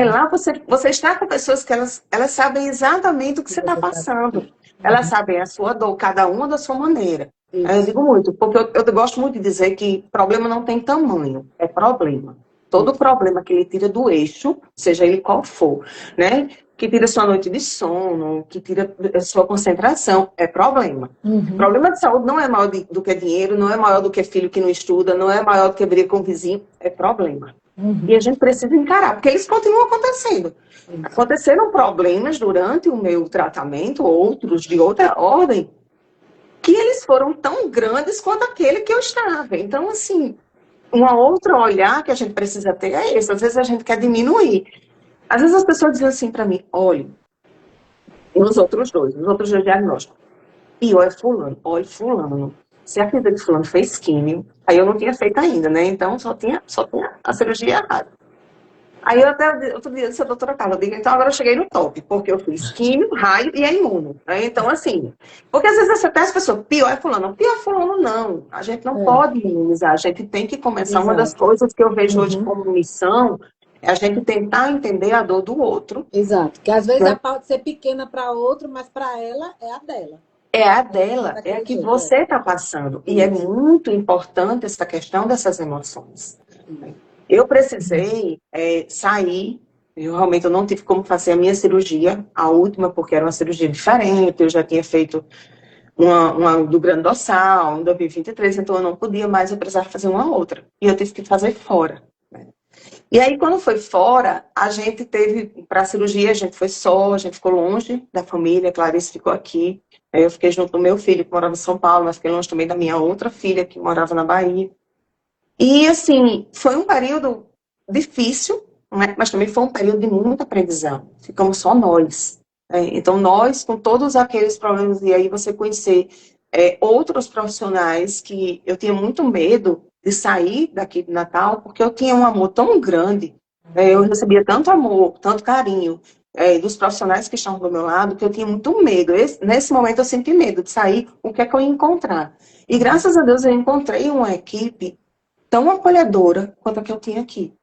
Lá você está com pessoas que elas sabem exatamente o que você está passando. Elas sabem a sua dor, cada uma da sua maneira. Eu digo muito, porque eu gosto muito de dizer que problema não tem tamanho, é problema. Todo problema que ele tira do eixo, seja ele qual for, né? Que tira sua noite de sono, que tira sua concentração, é problema. Problema de saúde não é maior do que dinheiro, não é maior do que filho que não estuda, não é maior do que briga com o vizinho, é problema. E a gente precisa encarar, porque eles continuam acontecendo. Aconteceram problemas durante o meu tratamento, outros de outra ordem, que eles foram tão grandes quanto aquele que eu estava. Então, assim, Um outro olhar que a gente precisa ter é esse. Às vezes a gente quer diminuir. Às vezes as pessoas dizem assim para mim, olha, nos outros dois diagnósticos, pior é fulano, olha, fulano. Você acredita que fulano fez químio? Aí eu não tinha feito ainda, né? Então só tinha a cirurgia errada. Aí eu até outro dia disse a doutora Carla, eu digo, então agora eu cheguei no top, porque eu fiz químio, raio e é imuno. Né? Então, assim, porque às vezes você até as pessoas, pior é fulano não. A gente não pode minimizar, a gente tem que começar. Uma das Exato. coisas que eu vejo hoje Uhum. como missão é a gente tentar entender a dor do outro. Exato. Que às vezes Né? a pode ser pequena para outro, mas para ela é a dela. É a dela, é a Daquele que jeito, você está passando. E é muito importante essa questão dessas emoções. Eu precisei sair, eu realmente não tive como fazer a minha cirurgia, a última, porque era uma cirurgia diferente, eu já tinha feito uma do grande dorsal, em 2023, então eu não podia mais, eu precisava fazer uma outra. E eu tive que fazer fora. Né? E aí, quando foi fora, a gente teve, para a cirurgia, a gente foi só, a gente ficou longe da família, a Clarice ficou aqui, eu fiquei junto do meu filho, que morava em São Paulo, mas fiquei longe também da minha outra filha, que morava na Bahia. E, assim, foi um período difícil, né? Mas também foi um período de muita aprendizado. Ficamos só nós. Né? Então, nós, com todos aqueles problemas, e aí você conhecer outros profissionais que eu tinha muito medo de sair daqui de Natal, porque eu tinha um amor tão grande, eu recebia tanto amor, tanto carinho dos profissionais que estavam do meu lado, que eu tinha muito medo. Nesse momento eu senti medo de sair, o que é que eu ia encontrar? E graças a Deus eu encontrei uma equipe tão acolhedora quanto a que eu tinha aqui.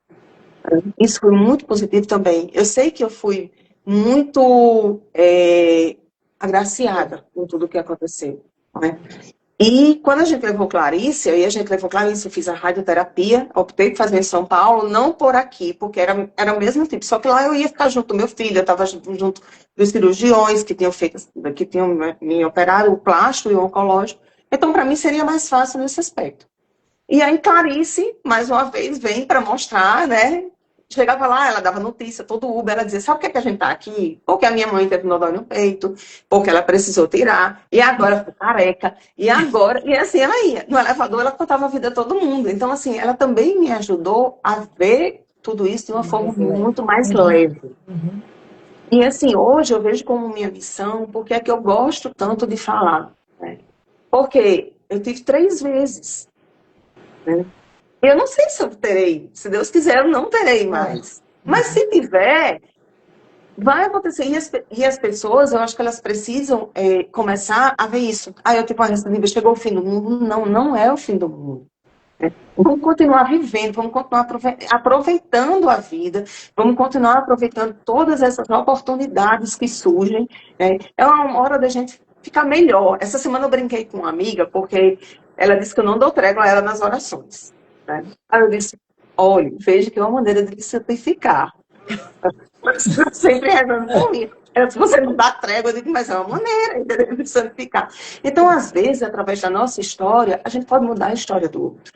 Isso foi muito positivo também. Eu sei que eu fui muito agraciada com tudo o que aconteceu. Né? E quando a gente levou Clarice, eu fiz a radioterapia, optei por fazer em São Paulo, não por aqui, porque era o mesmo tipo, só que lá eu ia ficar junto do meu filho, eu estava junto dos cirurgiões que tinham me operado, o plástico e o oncológico, então para mim seria mais fácil nesse aspecto. E aí Clarice, mais uma vez, vem para mostrar, né? Chegava lá, ela dava notícia, todo Uber, ela dizia, sabe por que a gente tá aqui? Porque a minha mãe teve nódulo no peito, porque ela precisou tirar, e agora ficou careca, e agora... E assim, ela ia. No elevador, ela contava a vida de todo mundo. Então, assim, ela também me ajudou a ver tudo isso de uma forma muito mais leve. E assim, hoje eu vejo como minha missão, porque é que eu gosto tanto de falar. Né? Porque eu tive 3 vezes. Né? Eu não sei se eu terei, se Deus quiser, eu não terei mais. Mas se tiver, vai acontecer. E as pessoas, eu acho que elas precisam começar a ver isso. Ah, eu tive uma recidiva, chegou o fim do mundo. Não, não é o fim do mundo. Vamos continuar vivendo, vamos continuar aproveitando a vida, vamos continuar aproveitando todas essas oportunidades que surgem. É uma hora da gente ficar melhor. Essa semana eu brinquei com uma amiga, porque ela disse que eu não dou trégua a ela nas orações. Né? Aí eu disse, olha, veja que é uma maneira de se santificar. Sempre rezando por mim. Se você não dá trégua, eu digo, mas é uma maneira, entendeu? De santificar. Então, às vezes, através da nossa história, a gente pode mudar a história do outro.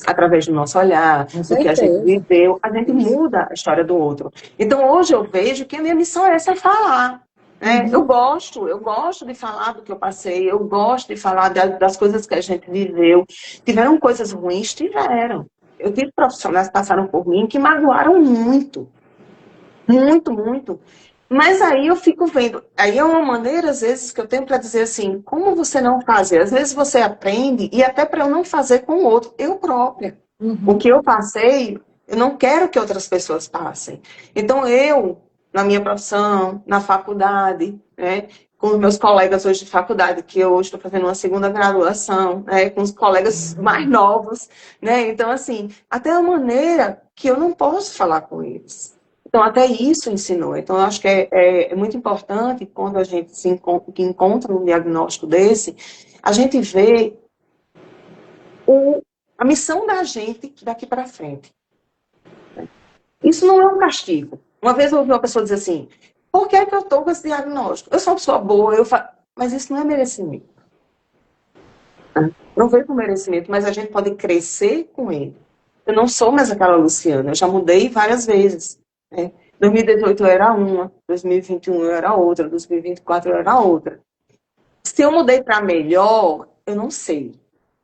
Através do nosso olhar, do que a gente viveu, a gente muda a história do outro. Então, hoje eu vejo que a minha missão é essa, é falar. Né? Eu gosto de falar do que eu passei, eu gosto de falar das coisas que a gente viveu. Tiveram coisas ruins? Tiveram. Eu tive profissionais que passaram por mim que magoaram muito. Muito, muito. Mas aí eu fico vendo, aí é uma maneira, às vezes, que eu tenho para dizer assim, como você não fazer? Às vezes você aprende, e até para eu não fazer com o outro, eu própria. O que eu passei, eu não quero que outras pessoas passem. Então eu, na minha profissão, na faculdade, né, com os meus colegas hoje de faculdade, que eu hoje estou fazendo uma segunda graduação, né, com os colegas mais novos, né, então assim, até a maneira que eu não posso falar com eles. Então, até isso ensinou. Então, eu acho que é muito importante, quando a gente encontra um diagnóstico desse, a gente vê a missão da gente daqui para frente. Isso não é um castigo. Uma vez eu ouvi uma pessoa dizer assim, por que é que eu estou com esse diagnóstico? Eu sou uma pessoa boa, mas isso não é merecimento. Não veio com merecimento, mas a gente pode crescer com ele. Eu não sou mais aquela Luciana, eu já mudei várias vezes. 2018 eu era uma, 2021 eu era outra, 2024 eu era outra. Se eu mudei para melhor, eu não sei.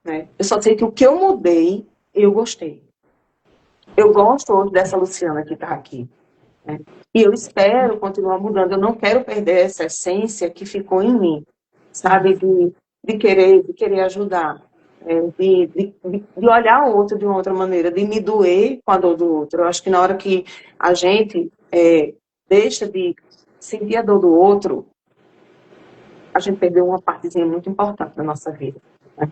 Né? Eu só sei que o que eu mudei eu gostei. Eu gosto hoje dessa Luciana que está aqui, né? E eu espero continuar mudando. Eu não quero perder essa essência que ficou em mim, sabe? De querer ajudar, de olhar o outro de uma outra maneira, de me doer com a dor do outro. Eu acho que na hora que a gente deixa de sentir a dor do outro, a gente perdeu uma partezinha muito importante da nossa vida, né?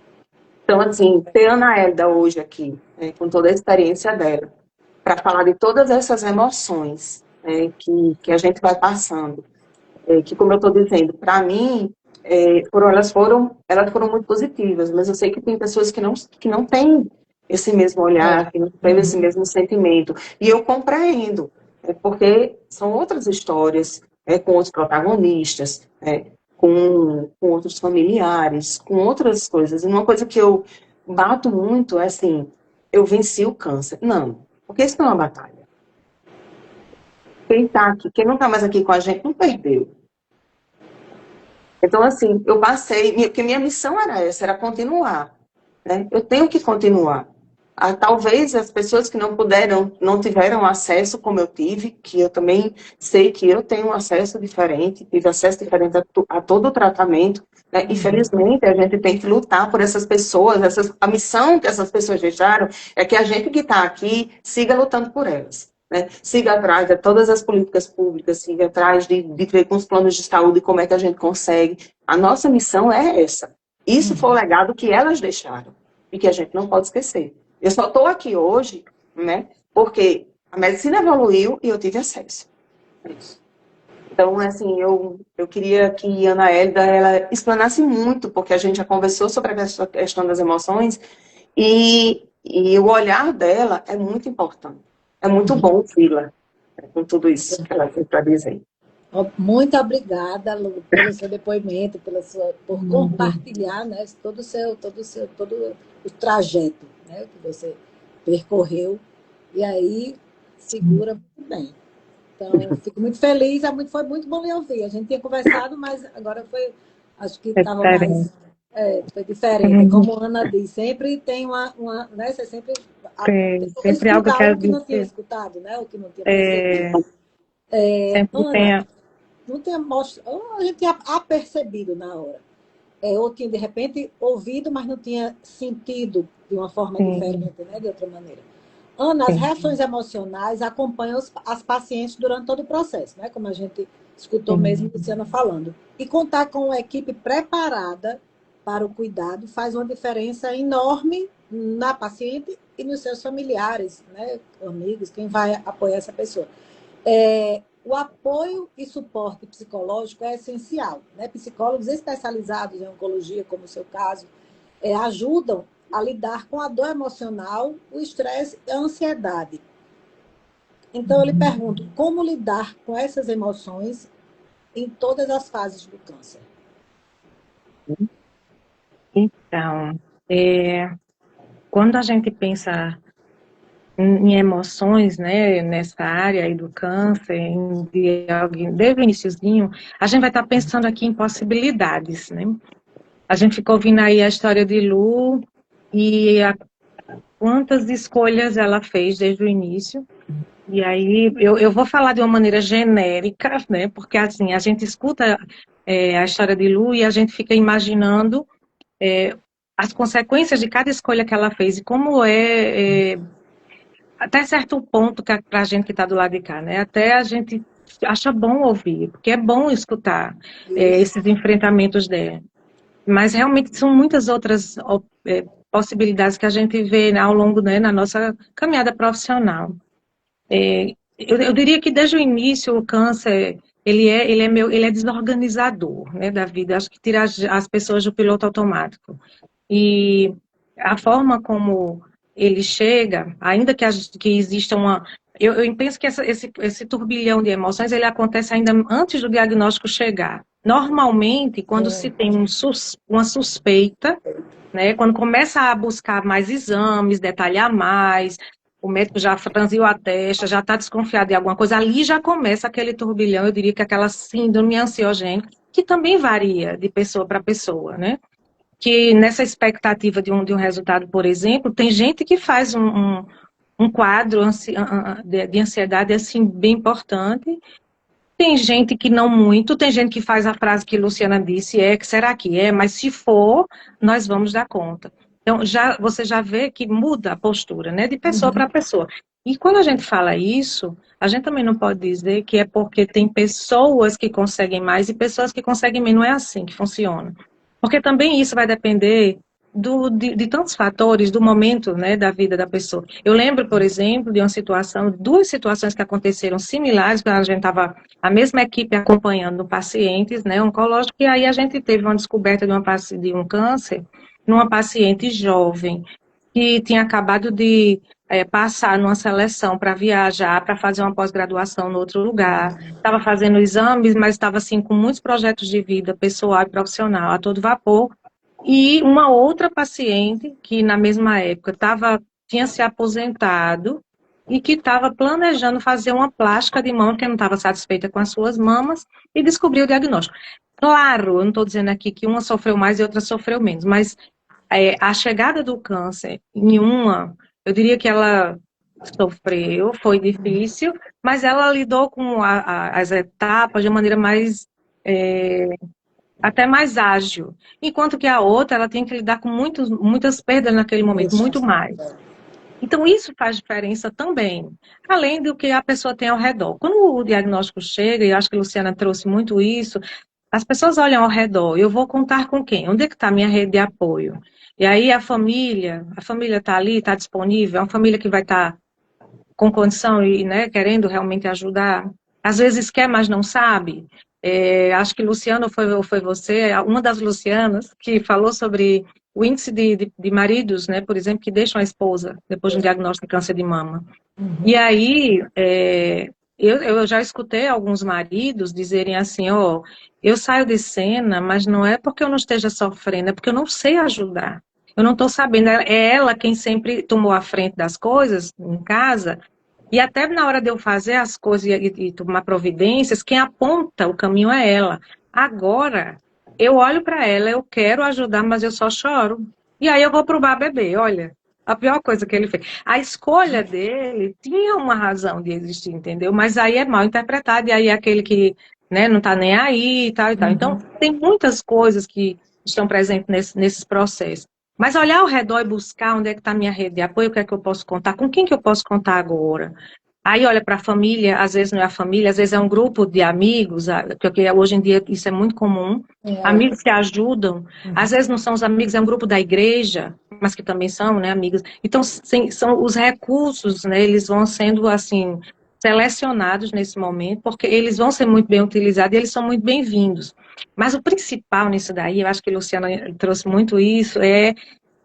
Então, assim, ter a Ana Hélida hoje aqui, né, com toda a experiência dela, para falar de todas essas emoções, né, que a gente vai passando, que, como eu estou dizendo, para mim, elas foram muito positivas, mas eu sei que tem pessoas que não têm esse mesmo olhar, que não têm esse mesmo sentimento. E eu compreendo, porque são outras histórias, com outros protagonistas, com outros familiares, com outras coisas. E uma coisa que eu bato muito é assim, eu venci o câncer. Não, porque isso não é uma batalha. Quem está aqui, quem não está mais aqui com a gente, não perdeu. Então, assim, eu passei, porque minha missão era essa, era continuar, né? Eu tenho que continuar. Talvez as pessoas que não tiveram acesso como eu tive, que eu também sei que eu tenho um acesso diferente, tive acesso diferente a todo o tratamento, né? Infelizmente, a gente tem que lutar por essas pessoas, a missão que essas pessoas deixaram é que a gente que está aqui siga lutando por elas, né? Siga atrás de todas as políticas públicas, siga atrás de ver com os planos de saúde como é que a gente consegue. A nossa missão é essa. Isso foi o legado que elas deixaram e que a gente não pode esquecer. Eu só estou aqui hoje, né, porque a medicina evoluiu e eu tive acesso a isso. Então, assim, eu queria que a Ana Hélida ela explanasse muito, porque a gente já conversou sobre a questão das emoções e o olhar dela é muito importante. É muito bom ouvi-la, com tudo isso que ela tem para dizer. Muito obrigada, Lu, pelo seu depoimento, por compartilhar, né, todo o trajeto, né, que você percorreu. E aí, segura muito bem. Então, fico muito feliz, foi muito bom lhe ouvir. A gente tinha conversado, mas agora acho que estava mais... foi diferente. Como a Ana diz, sempre tem né, você sempre sempre algo que que não tinha escutado, né, o que não tinha percebido. Sempre Ana, não tinha mostrado, a gente tinha apercebido na hora. Ou tinha, de repente, ouvido, mas não tinha sentido de uma forma diferente, né, de outra maneira. Ana, as reações emocionais acompanham as pacientes durante todo o processo, né? Como a gente escutou mesmo a Luciana falando. E contar com uma equipe preparada para o cuidado faz uma diferença enorme na paciente e nos seus familiares, né? Amigos, quem vai apoiar essa pessoa. O apoio e suporte psicológico é essencial, né? Psicólogos especializados em oncologia, como o seu caso, ajudam a lidar com a dor emocional, o estresse e a ansiedade. Então, eu lhe pergunto, como lidar com essas emoções em todas as fases do câncer? Então, quando a gente pensa em emoções, né, nessa área aí do câncer, desde o iniciozinho, a gente vai estar pensando aqui em possibilidades, né? A gente ficou ouvindo aí a história de Lu e quantas escolhas ela fez desde o início. E aí eu vou falar de uma maneira genérica, né? Porque assim, a gente escuta a história de Lu e a gente fica imaginando as consequências de cada escolha que ela fez e como até certo ponto para a gente que está do lado de cá, né? Até a gente acha bom ouvir, porque é bom escutar esses enfrentamentos dela. Mas realmente são muitas outras possibilidades que a gente vê, né, ao longo, né, na nossa caminhada profissional. Eu diria que desde o início o câncer ele é desorganizador, né, da vida. Acho que tira as pessoas do piloto automático. E a forma como ele chega, ainda que exista uma... Eu penso que esse turbilhão de emoções ele acontece ainda antes do diagnóstico chegar. Normalmente, quando se tem uma suspeita, né, quando começa a buscar mais exames, detalhar mais, o médico já franziu a testa, já está desconfiado de alguma coisa, ali já começa aquele turbilhão, eu diria que aquela síndrome ansiogênica, que também varia de pessoa para pessoa, né? que nessa expectativa de um resultado, por exemplo, tem gente que faz um quadro de ansiedade assim bem importante. Tem gente que não muito, tem gente que faz a frase que Luciana disse, que será que é? Mas se for, nós vamos dar conta. Então, você já vê que muda a postura, né, de pessoa para pessoa. E quando a gente fala isso, a gente também não pode dizer que é porque tem pessoas que conseguem mais e pessoas que conseguem menos. Não é assim que funciona. Porque também isso vai depender de tantos fatores, do momento, né, da vida da pessoa. Eu lembro, por exemplo, de duas situações que aconteceram similares, quando a gente estava, a mesma equipe acompanhando pacientes, né, oncológicos, e aí a gente teve uma descoberta de um câncer numa paciente jovem, que tinha acabado de passar numa seleção para viajar, para fazer uma pós-graduação em outro lugar, estava fazendo exames, mas estava assim com muitos projetos de vida pessoal e profissional a todo vapor, e uma outra paciente que na mesma época tinha se aposentado e que estava planejando fazer uma plástica de mama, porque não estava satisfeita com as suas mamas, e descobriu o diagnóstico. Claro, eu não estou dizendo aqui que uma sofreu mais e outra sofreu menos, mas a chegada do câncer em uma, eu diria que ela sofreu, foi difícil, mas ela lidou com as etapas de uma maneira mais, até mais ágil. Enquanto que a outra, ela tem que lidar com muitas perdas naquele momento, muito mais. Então, isso faz diferença também, além do que a pessoa tem ao redor. Quando o diagnóstico chega, e eu acho que a Luciana trouxe muito isso, as pessoas olham ao redor, eu vou contar com quem? Onde é que está a minha rede de apoio? E aí a família está ali, está disponível, é uma família que vai estar com condição e, né, querendo realmente ajudar. Às vezes quer, mas não sabe. Acho que Luciano foi você, uma das Lucianas, que falou sobre o índice de maridos, né, por exemplo, que deixam a esposa depois de um diagnóstico de câncer de mama. E aí, eu já escutei alguns maridos dizerem assim, eu saio de cena, mas não é porque eu não esteja sofrendo, é porque eu não sei ajudar. Eu não estou sabendo, é ela quem sempre tomou a frente das coisas em casa, e até na hora de eu fazer as coisas e tomar providências, quem aponta o caminho é ela. Agora, eu olho para ela, eu quero ajudar, mas eu só choro. E aí eu vou pro bar beber, olha. A pior coisa que ele fez. A escolha dele tinha uma razão de existir, entendeu? Mas aí é mal interpretado, e aí é aquele que, né, não tá nem aí e tal e tal. Então, tem muitas coisas que estão presentes nesses processos. Mas olhar ao redor e buscar onde é que está a minha rede de apoio, o que é que eu posso contar, com quem que eu posso contar agora. Aí olha para a família, às vezes não é a família, às vezes é um grupo de amigos, porque hoje em dia isso é muito comum, amigos que ajudam, às vezes não são os amigos, é um grupo da igreja, mas que também são, né, amigos. Então, são os recursos, né, eles vão sendo, assim, selecionados nesse momento, porque eles vão ser muito bem utilizados e eles são muito bem-vindos. Mas o principal nisso daí, eu acho que a Luciana trouxe muito isso, é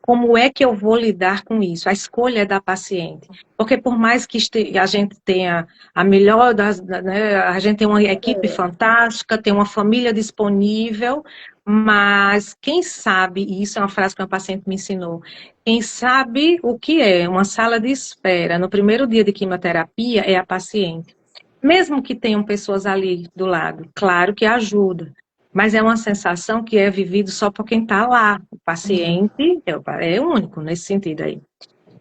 como é que eu vou lidar com isso? A escolha é da paciente. Porque por mais que a gente tenha a melhor né, a gente tem uma equipe fantástica, tem uma família disponível, mas quem sabe, e isso é uma frase que uma paciente me ensinou, quem sabe o que é uma sala de espera no primeiro dia de quimioterapia é a paciente. Mesmo que tenham pessoas ali do lado, claro que ajuda. Mas é uma sensação que é vivido só por quem está lá. O paciente é único nesse sentido aí.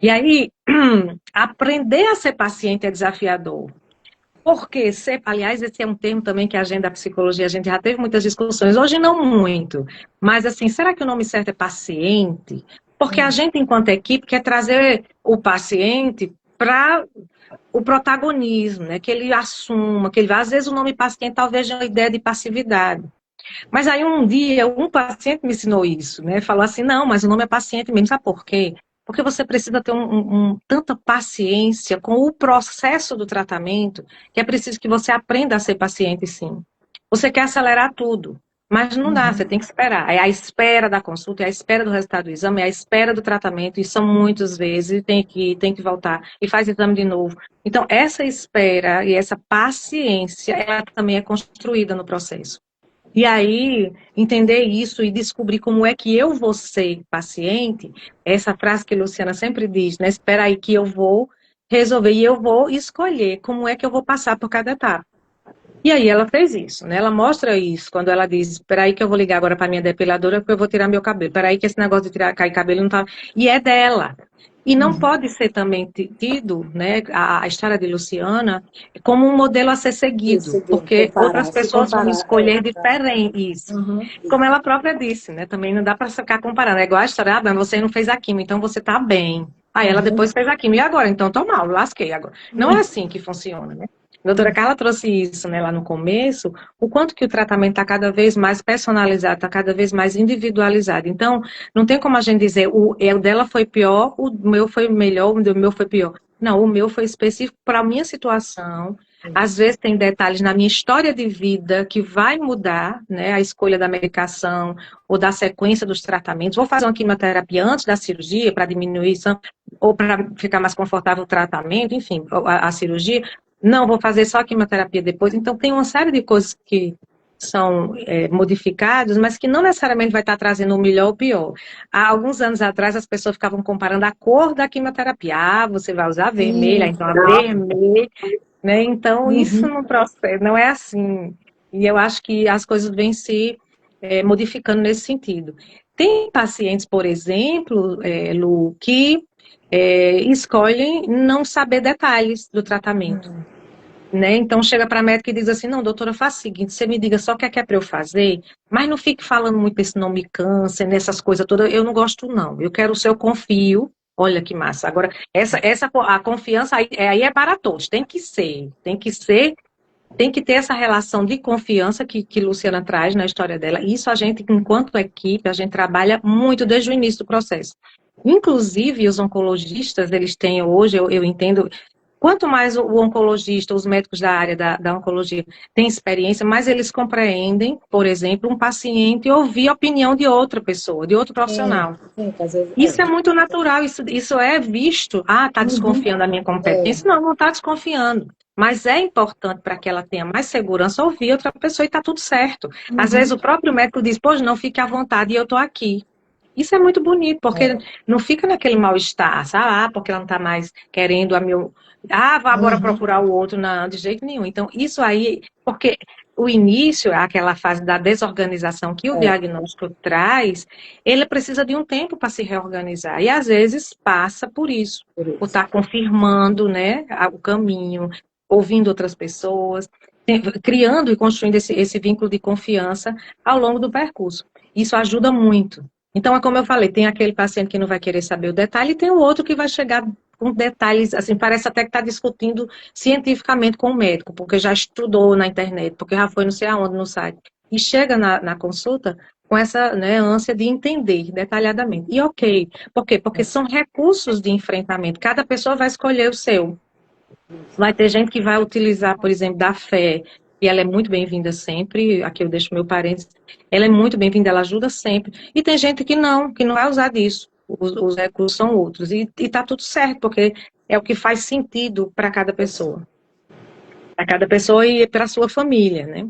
E aí, aprender a ser paciente é desafiador. Porque aliás, esse é um termo também que a gente da psicologia, a gente já teve muitas discussões, hoje não muito. Mas assim, será que o nome certo é paciente? Porque a gente, enquanto equipe, quer trazer o paciente para o protagonismo, né? Que ele assuma, que ele às vezes o nome paciente talvez é uma ideia de passividade. Mas aí um dia, um paciente me ensinou isso, né? Falou assim, não, mas o nome é paciente mesmo, sabe por quê? Porque você precisa ter tanta paciência com o processo do tratamento, que é preciso que você aprenda a ser paciente, sim. Você quer acelerar tudo, mas não dá, você tem que esperar. É a espera da consulta, é a espera do resultado do exame, é a espera do tratamento, e são muitas vezes, tem que voltar, e faz exame de novo. Então, essa espera e essa paciência, ela também é construída no processo. E aí, entender isso e descobrir como é que eu vou ser paciente, essa frase que a Luciana sempre diz, né? Espera aí que eu vou resolver e eu vou escolher como é que eu vou passar por cada etapa. E aí ela fez isso, né? Ela mostra isso quando ela diz, espera aí que eu vou ligar agora para minha depiladora porque eu vou tirar meu cabelo. Espera aí que esse negócio de cair cabelo não tá... E é dela. E não pode ser também tido, né, a história de Luciana como um modelo a ser seguido, porque outras pessoas vão escolher diferente isso. Como ela própria disse, né? Também não dá para ficar comparando. É igual a história, mas você não fez a quimio, então você tá bem. Aí ela depois fez a quimio, e agora? Então tô mal, lasquei agora. Não é assim que funciona, né? A doutora Carla trouxe isso, né, lá no começo, o quanto que o tratamento está cada vez mais personalizado, está cada vez mais individualizado. Então, não tem como a gente dizer, o dela foi pior, o meu foi melhor, o meu foi pior. Não, o meu foi específico para a minha situação. Às vezes tem detalhes na minha história de vida que vai mudar, né, a escolha da medicação ou da sequência dos tratamentos. Vou fazer uma quimioterapia antes da cirurgia para diminuir isso, ou para ficar mais confortável o tratamento, enfim, a cirurgia. Não, vou fazer só a quimioterapia depois. Então, tem uma série de coisas que são modificadas, mas que não necessariamente vai estar trazendo o melhor ou o pior. Há alguns anos atrás, as pessoas ficavam comparando a cor da quimioterapia. Ah, você vai usar vermelha, então a vermelha, né? Então, isso não procede, não é assim. E eu acho que as coisas vêm se modificando nesse sentido. Tem pacientes, por exemplo, Lu, que escolhem não saber detalhes do tratamento. Né? Então chega para a médica e diz assim, não, doutora, faça o seguinte, você me diga só o que é para eu fazer, mas não fique falando muito desse nome câncer, nessas coisas todas, eu não gosto não, eu quero o seu, eu confio, olha que massa. Agora, a confiança aí é para todos, tem que ter essa relação de confiança que Luciana traz na história dela. Isso a gente, enquanto equipe, a gente trabalha muito desde o início do processo. Inclusive, os oncologistas, eles têm hoje, eu entendo, quanto mais o oncologista, os médicos da área da oncologia têm experiência, mais eles compreendem, por exemplo, um paciente ouvir a opinião de outra pessoa, de outro profissional. Isso é muito natural, isso é visto. Ah, está desconfiando da minha competência? Não está desconfiando. Mas é importante para que ela tenha mais segurança ouvir outra pessoa e está tudo certo. Às vezes o próprio médico diz, pois não, fique à vontade e eu estou aqui. Isso é muito bonito, porque não fica naquele mal-estar, sabe? Porque ela não está mais querendo vá agora procurar o outro, não, de jeito nenhum. Então, isso aí, porque o início, aquela fase da desorganização que o diagnóstico traz, ele precisa de um tempo para se reorganizar. E, às vezes, passa por isso, por estar confirmando, né, o caminho, ouvindo outras pessoas, criando e construindo esse vínculo de confiança ao longo do percurso. Isso ajuda muito. Então, é como eu falei, tem aquele paciente que não vai querer saber o detalhe e tem o outro que vai chegar com detalhes, assim, parece até que está discutindo cientificamente com o médico, porque já estudou na internet, porque já foi não sei aonde no site. E chega na consulta com essa, né, ânsia de entender detalhadamente. E ok, por quê? Porque são recursos de enfrentamento. Cada pessoa vai escolher o seu. Vai ter gente que vai utilizar, por exemplo, da fé, e ela é muito bem-vinda sempre, aqui eu deixo meu parênteses, ela é muito bem-vinda, ela ajuda sempre. E tem gente que não vai usar disso, os recursos são outros. E tá tudo certo, porque é o que faz sentido para cada pessoa. Para cada pessoa e para a sua família, né?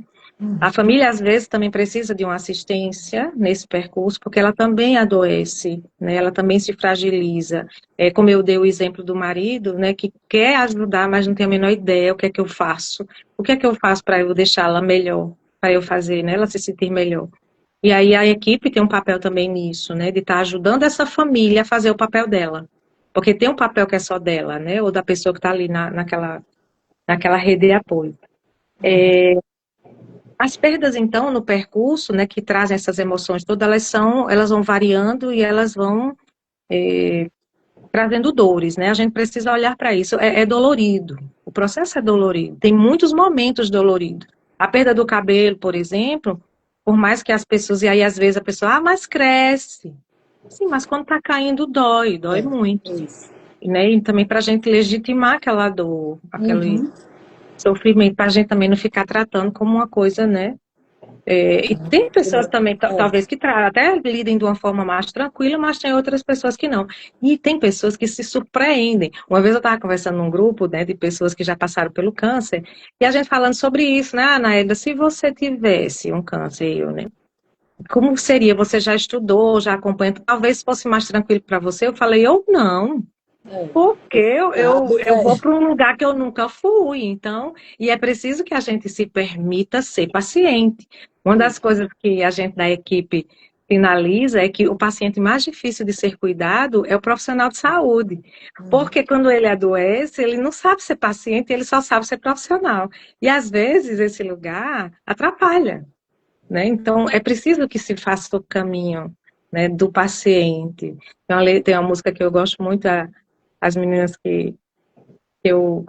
A família, às vezes, também precisa de uma assistência nesse percurso, porque ela também adoece, né? Ela também se fragiliza. Como eu dei o exemplo do marido, né, que quer ajudar, mas não tem a menor ideia o que é que eu faço. O que é que eu faço para eu deixá-la melhor, para eu fazer, né, ela se sentir melhor. E aí a equipe tem um papel também nisso, né, de estar ajudando essa família a fazer o papel dela. Porque tem um papel que é só dela, né, ou da pessoa que está ali naquela rede de apoio. As perdas, então, no percurso, né, que trazem essas emoções todas, elas vão variando e elas vão trazendo dores, né? A gente precisa olhar para isso. É dolorido. O processo é dolorido. Tem muitos momentos doloridos. A perda do cabelo, por exemplo, por mais que as pessoas, e aí às vezes a pessoa, mas cresce. Sim, mas quando está caindo, dói muito. Né? E também para a gente legitimar aquela dor, aquele sofrimento, para a gente também não ficar tratando como uma coisa, né? E tem pessoas também, talvez, que até lidem de uma forma mais tranquila, mas tem outras pessoas que não. E tem pessoas que se surpreendem. Uma vez eu estava conversando num grupo, né, de pessoas que já passaram pelo câncer, e a gente falando sobre isso, né, Anaeda, se você tivesse um câncer, né, como seria? Você já estudou, já acompanha, talvez fosse mais tranquilo para você? Eu falei, eu não. Porque eu vou É. para um lugar que eu nunca fui, então, e é preciso que a gente se permita ser paciente. Uma das coisas que a gente da equipe finaliza é que o paciente mais difícil de ser cuidado é o profissional de saúde, porque quando ele adoece, ele não sabe ser paciente, ele só sabe ser profissional. E às vezes esse lugar atrapalha, né? Então, é preciso que se faça o caminho, né, do paciente. Tem uma música que eu gosto muito, as meninas que eu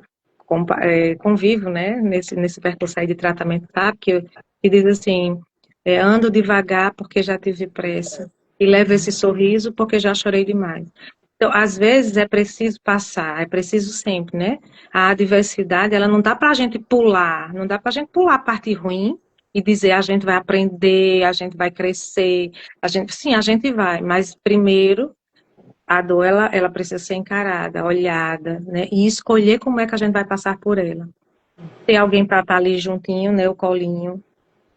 convivo, né, nesse percurso aí de tratamento, sabe? Que diz assim, ando devagar porque já tive pressa, e levo esse sorriso porque já chorei demais. Então, às vezes é preciso passar, é preciso sempre, né? A adversidade, ela não dá para a gente pular, não dá para a gente pular a parte ruim e dizer a gente vai aprender, a gente vai crescer, sim, a gente vai, mas primeiro a dor, ela precisa ser encarada, olhada, né? E escolher como é que a gente vai passar por ela. Ter alguém para estar ali juntinho, né? O colinho,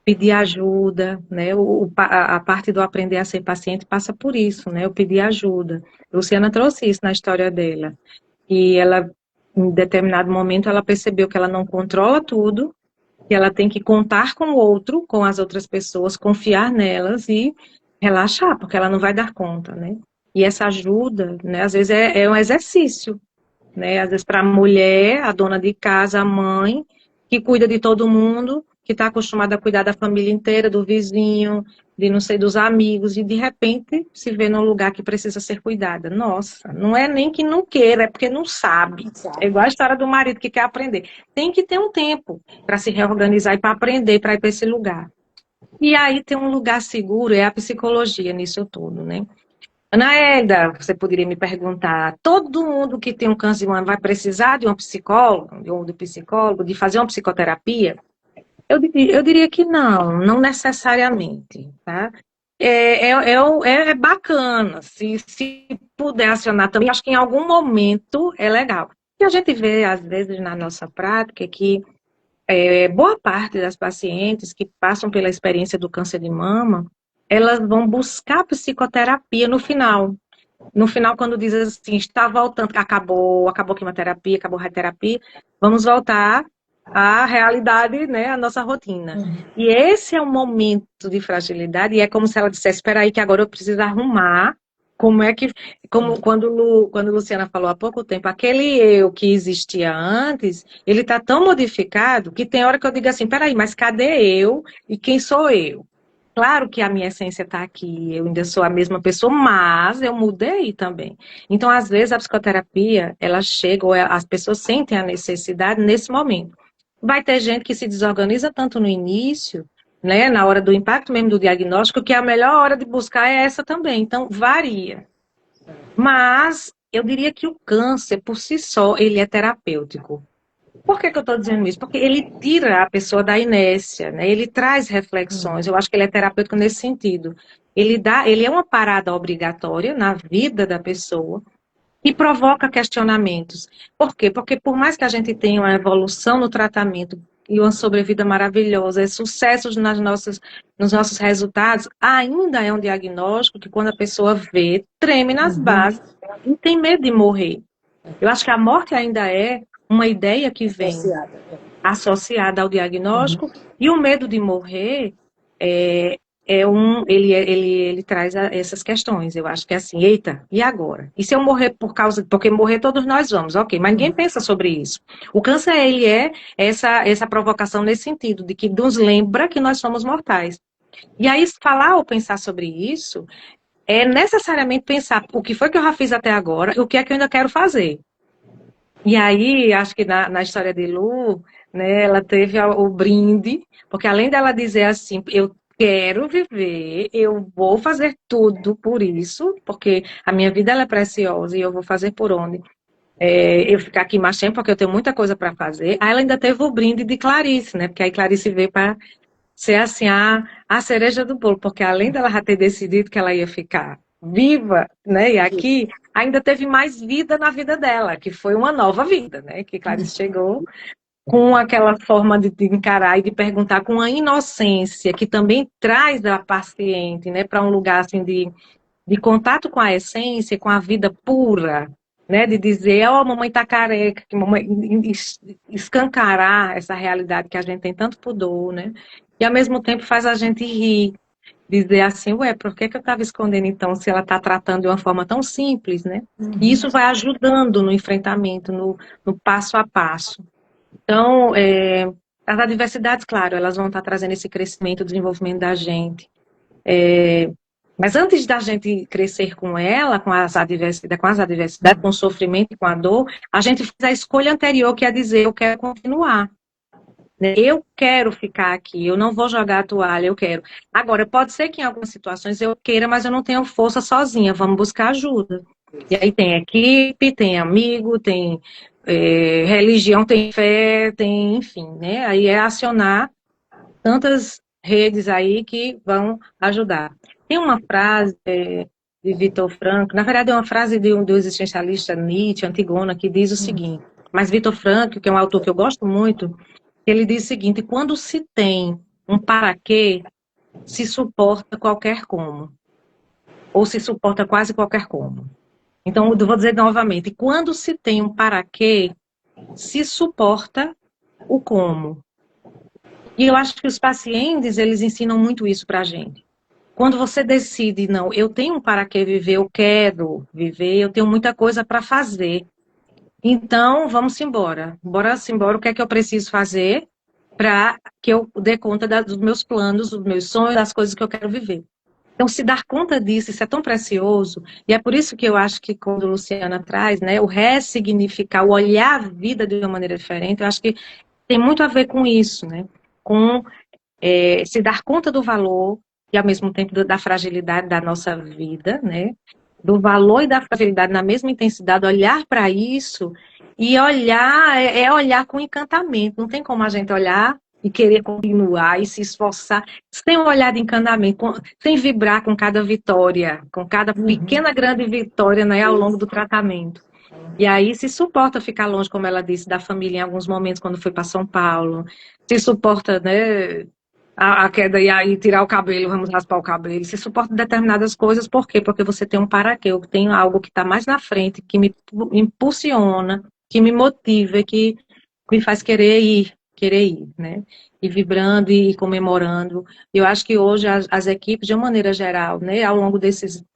pedir ajuda, né? A parte do aprender a ser paciente passa por isso, né? Eu pedir ajuda. Luciana trouxe isso na história dela. E ela, em determinado momento, ela percebeu que ela não controla tudo, que ela tem que contar com o outro, com as outras pessoas, confiar nelas e relaxar, porque ela não vai dar conta, né? E essa ajuda, né, às vezes é um exercício, né? Às vezes para a mulher, a dona de casa, a mãe, que cuida de todo mundo, que está acostumada a cuidar da família inteira, do vizinho, de não sei, dos amigos, e de repente se vê num lugar que precisa ser cuidada. Nossa, não é nem que não queira, é porque não sabe. É igual a história do marido que quer aprender. Tem que ter um tempo para se reorganizar e para aprender, para ir para esse lugar. E aí tem um lugar seguro, é a psicologia nisso tudo, né? Ana Hélida, você poderia me perguntar, todo mundo que tem um câncer de mama vai precisar de um psicólogo, de psicólogo, de fazer uma psicoterapia? Eu diria que não, não necessariamente, tá? É bacana, se puder acionar também, acho que em algum momento é legal. E a gente vê, às vezes, na nossa prática, que boa parte das pacientes que passam pela experiência do câncer de mama, elas vão buscar psicoterapia no final. No final, quando diz assim, está voltando, acabou a quimioterapia, acabou a radioterapia, vamos voltar à realidade, né, à nossa rotina. E esse é um momento de fragilidade, e é como se ela dissesse, espera aí que agora eu preciso arrumar como é que, como quando Luciana falou há pouco tempo, aquele eu que existia antes, ele está tão modificado que tem hora que eu digo assim, peraí, mas cadê eu e quem sou eu? Claro que a minha essência está aqui, eu ainda sou a mesma pessoa, mas eu mudei também. Então, às vezes, a psicoterapia, ela chega, ou as pessoas sentem a necessidade nesse momento. Vai ter gente que se desorganiza tanto no início, né, na hora do impacto mesmo do diagnóstico, que a melhor hora de buscar é essa também. Então, varia. Mas eu diria que o câncer, por si só, ele é terapêutico. Por que eu estou dizendo isso? Porque ele tira a pessoa da inércia, né? Ele traz reflexões. Eu acho que ele é terapêutico nesse sentido. Ele é uma parada obrigatória na vida da pessoa e provoca questionamentos. Por quê? Porque por mais que a gente tenha uma evolução no tratamento e uma sobrevida maravilhosa, sucessos nos nossos resultados, ainda é um diagnóstico que quando a pessoa vê, treme nas bases e tem medo de morrer. Eu acho que a morte ainda é uma ideia que vem associada ao diagnóstico, e o medo de morrer ele traz essas questões. Eu acho que é assim, eita, e agora? E se eu morrer porque morrer todos nós vamos, ok, mas ninguém pensa sobre isso. O câncer, ele é essa provocação nesse sentido, de que nos lembra que nós somos mortais. E aí, falar ou pensar sobre isso é necessariamente pensar o que foi que eu já fiz até agora e o que é que eu ainda quero fazer. E aí, acho que na história de Lu, né, ela teve o brinde, porque além dela dizer assim, eu quero viver, eu vou fazer tudo por isso, porque a minha vida ela é preciosa e eu vou fazer por onde? Eu ficar aqui mais tempo, porque eu tenho muita coisa para fazer. Aí ela ainda teve o brinde de Clarice, né? Porque aí Clarice veio para ser assim a cereja do bolo, porque além dela já ter decidido que ela ia ficar viva, né? E aqui ainda teve mais vida na vida dela, que foi uma nova vida, né? Que Clarice chegou com aquela forma de encarar e de perguntar com a inocência que também traz a paciente, né, para um lugar assim de contato com a essência, com a vida pura, né, de dizer, ó, mamãe tá careca, que mamãe escancarar essa realidade que a gente tem tanto pudor, né? E ao mesmo tempo faz a gente rir, dizer assim, ué, por que eu estava escondendo então, se ela está tratando de uma forma tão simples, né? E isso vai ajudando no enfrentamento, no passo a passo. Então, as adversidades, claro, elas vão estar trazendo esse crescimento, desenvolvimento da gente. Mas antes da gente crescer com ela, com as adversidades, com o sofrimento e com a dor, a gente faz a escolha anterior, que é dizer, eu quero continuar. Eu quero ficar aqui, eu não vou jogar a toalha, eu quero. Agora, pode ser que em algumas situações eu queira, mas eu não tenho força sozinha, vamos buscar ajuda. E aí tem equipe, tem amigo, tem religião, tem fé, tem, enfim, né? Aí é acionar tantas redes aí que vão ajudar. Tem uma frase de Vitor Frankl, na verdade é uma frase do existencialista Nietzsche, Antigona, que diz o seguinte, mas Vitor Frankl, que é um autor que eu gosto muito, ele diz o seguinte, quando se tem um para quê, se suporta qualquer como, ou se suporta quase qualquer como. Então, eu vou dizer novamente, quando se tem um para quê, se suporta o como. E eu acho que os pacientes, eles ensinam muito isso para a gente. Quando você decide, não, eu tenho um para que viver, eu quero viver, eu tenho muita coisa para fazer. Então, vamos embora. Bora-se embora, o que é que eu preciso fazer para que eu dê conta dos meus planos, dos meus sonhos, das coisas que eu quero viver. Então, se dar conta disso, isso é tão precioso, e é por isso que eu acho que quando a Luciana traz, né, o ressignificar, o olhar a vida de uma maneira diferente, eu acho que tem muito a ver com isso, né? Com se dar conta do valor e, ao mesmo tempo, da fragilidade da nossa vida, né? Do valor e da fragilidade na mesma intensidade, olhar para isso e olhar, olhar com encantamento. Não tem como a gente olhar e querer continuar e se esforçar sem um olhar de encantamento, sem vibrar com cada vitória, com cada pequena, grande vitória, né, ao longo do tratamento. E aí se suporta ficar longe, como ela disse, da família em alguns momentos, quando foi para São Paulo. Se suporta, né, a queda e aí tirar o cabelo, vamos raspar o cabelo. Se suporta determinadas coisas, por quê? Porque você tem um para quê, eu tenho algo que está mais na frente, que me impulsiona, que me motiva, que me faz querer ir, né? E vibrando e comemorando. Eu acho que hoje as equipes, de uma maneira geral, né, ao longo desses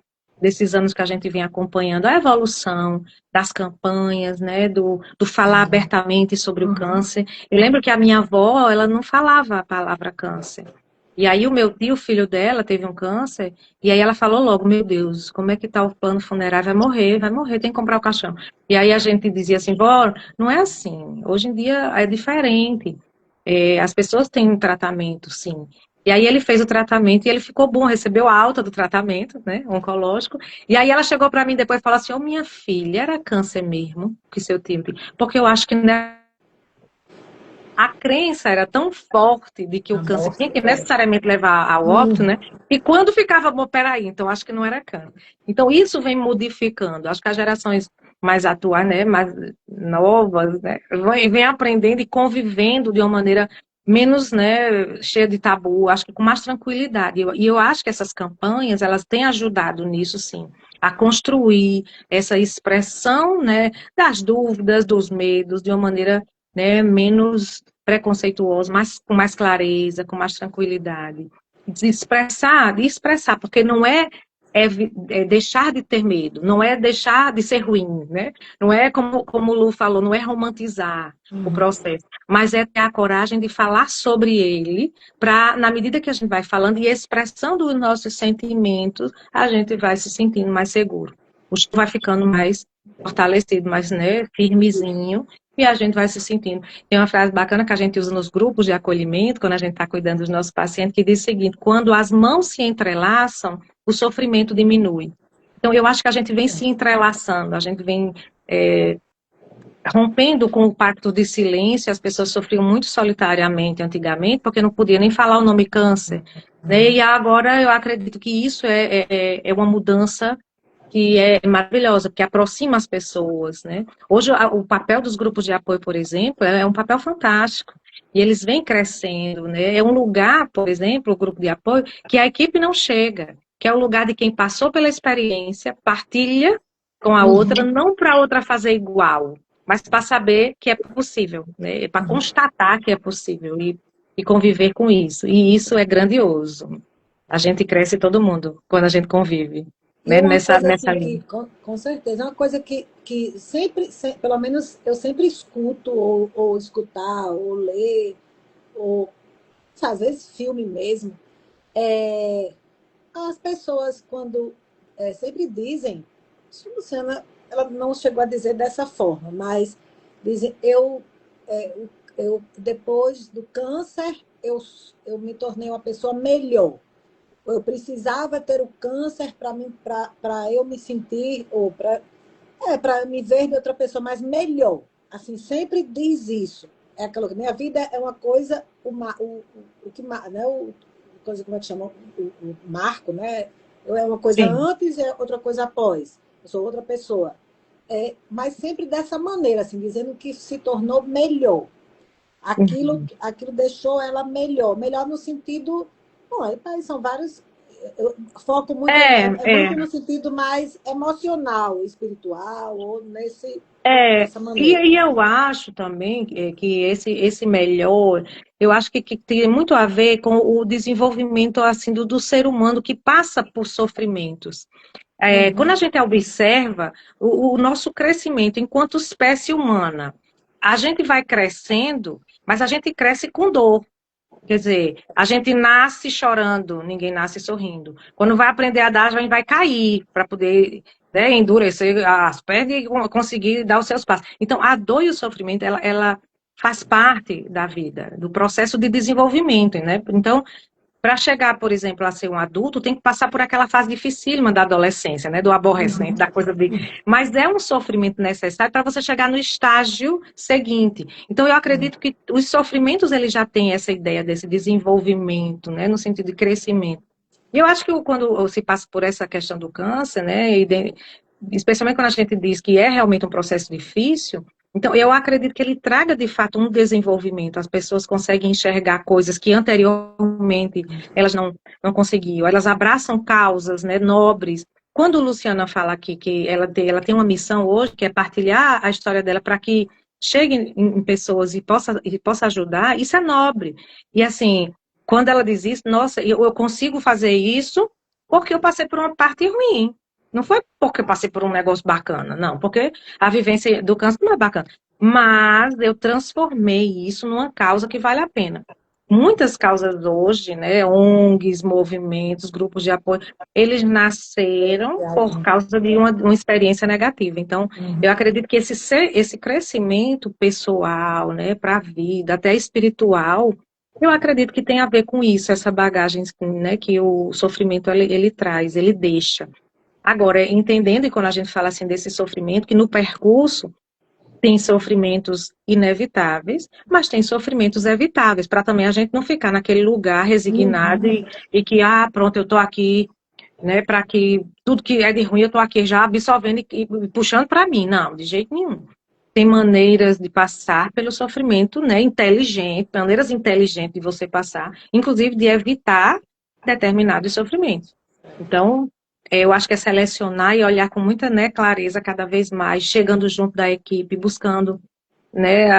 anos que a gente vem acompanhando a evolução das campanhas, né, do falar abertamente sobre o câncer. Eu lembro que a minha avó, ela não falava a palavra câncer. E aí o meu tio, o filho dela, teve um câncer, e aí ela falou logo, meu Deus, como é que tá o plano funerário? Vai morrer, tem que comprar o caixão. E aí a gente dizia assim, vó, não é assim, hoje em dia é diferente. As pessoas têm um tratamento, sim. E aí ele fez o tratamento e ele ficou bom, recebeu a alta do tratamento, né, oncológico. E aí ela chegou para mim depois e falou assim, minha filha, era câncer mesmo que seu tio tinha? Porque eu acho que a crença era tão forte de que o câncer tinha que necessariamente levar ao óbito, né? E quando ficava bom, peraí, então acho que não era câncer. Então isso vem modificando. Acho que as gerações mais atuais, né, mais novas, né, vem aprendendo e convivendo de uma maneira menos, né, cheia de tabu, acho que com mais tranquilidade. E eu acho que essas campanhas, elas têm ajudado nisso, sim, a construir essa expressão, né, das dúvidas, dos medos, de uma maneira, né, menos preconceituosa, com mais clareza, com mais tranquilidade. De expressar, porque não é deixar de ter medo, não é deixar de ser ruim, né? Não é como o Lu falou, não é romantizar o processo, mas é ter a coragem de falar sobre ele, para, na medida que a gente vai falando e expressando os nossos sentimentos, a gente vai se sentindo mais seguro. O chão vai ficando mais fortalecido, mais, né, firmezinho, e a gente vai se sentindo. Tem uma frase bacana que a gente usa nos grupos de acolhimento, quando a gente está cuidando dos nossos pacientes, que diz o seguinte, quando as mãos se entrelaçam, o sofrimento diminui. Então, eu acho que a gente vem se entrelaçando, a gente vem rompendo com o pacto de silêncio. As pessoas sofriam muito solitariamente antigamente, porque não podia nem falar o nome câncer. Né? E agora eu acredito que isso é uma mudança que é maravilhosa, porque aproxima as pessoas, né? Hoje, o papel dos grupos de apoio, por exemplo, é um papel fantástico. E eles vêm crescendo, né? É um lugar, por exemplo, o grupo de apoio, que a equipe não chega, que é o lugar de quem passou pela experiência, partilha com a outra, não para a outra fazer igual, mas para saber que é possível, né? Para constatar que é possível e conviver com isso. E isso é grandioso. A gente cresce todo mundo quando a gente convive, E né? é uma Nessa, coisa nessa assim linha. que, com certeza, é uma coisa que sempre, pelo menos eu sempre escuto, ou escutar, ou ler, ou às vezes filme mesmo, é, as pessoas quando sempre dizem, acho que a Luciana, ela não chegou a dizer dessa forma, mas dizem, é, depois do câncer, eu me tornei uma pessoa melhor. Eu precisava ter o câncer para eu me sentir, ou para me ver de outra pessoa, mas melhor. Assim, sempre diz isso. É aquela que minha vida é uma coisa, o que, né, coisa, como é que chama? O marco, né? Eu é uma coisa Sim. antes e é outra coisa após. Eu sou outra pessoa. Mas sempre dessa maneira, assim, dizendo que se tornou melhor. Aquilo deixou ela melhor. Melhor no sentido. Bom, aí são vários. Eu foco muito, É, é muito no sentido mais emocional, espiritual, ou nessa maneira. e eu acho também que esse melhor, eu acho que tem muito a ver com o desenvolvimento assim do ser humano que passa por sofrimentos. Quando a Uhum, gente observa o nosso crescimento enquanto espécie humana, a gente vai crescendo, mas a gente cresce com dor. Quer dizer, a gente nasce chorando, ninguém nasce sorrindo. Quando vai aprender a dar, a gente vai cair para poder, né, endurecer as pernas e conseguir dar os seus passos. Então, a dor e o sofrimento, ela faz parte da vida, do processo de desenvolvimento, né? Então, para chegar, por exemplo, a ser um adulto, tem que passar por aquela fase dificílima da adolescência, né? Do aborrecente, da coisa de. Mas é um sofrimento necessário para você chegar no estágio seguinte. Então, eu acredito que os sofrimentos, eles já têm essa ideia desse desenvolvimento, né? No sentido de crescimento. E eu acho que quando se passa por essa questão do câncer, né? Especialmente quando a gente diz que é realmente um processo difícil, então, eu acredito que ele traga, de fato, um desenvolvimento. As pessoas conseguem enxergar coisas que anteriormente elas não conseguiam. Elas abraçam causas, né, nobres. Quando Luciana fala aqui que ela tem uma missão hoje, que é partilhar a história dela para que chegue em pessoas e possa ajudar, isso é nobre. E, assim, quando ela diz isso, nossa, eu consigo fazer isso porque eu passei por uma parte ruim. Não foi porque eu passei por um negócio bacana, não, porque a vivência do câncer não é bacana. Mas eu transformei isso numa causa que vale a pena. Muitas causas hoje, né, ONGs, movimentos, grupos de apoio, eles nasceram por causa de uma experiência negativa. Então, eu acredito que esse crescimento pessoal, né, para a vida, até espiritual, eu acredito que tem a ver com isso, essa bagagem, né, que o sofrimento ele traz, ele deixa. Agora, entendendo, e quando a gente fala assim desse sofrimento, que no percurso tem sofrimentos inevitáveis, mas tem sofrimentos evitáveis, para também a gente não ficar naquele lugar resignado e que, pronto, eu estou aqui, né, para que tudo que é de ruim eu estou aqui já absorvendo e puxando para mim. Não, de jeito nenhum. Tem maneiras de passar pelo sofrimento, né, inteligente, maneiras inteligentes de você passar, inclusive de evitar determinados sofrimentos. Então, eu acho que é selecionar e olhar com muita, né, clareza cada vez mais, chegando junto da equipe, buscando, né,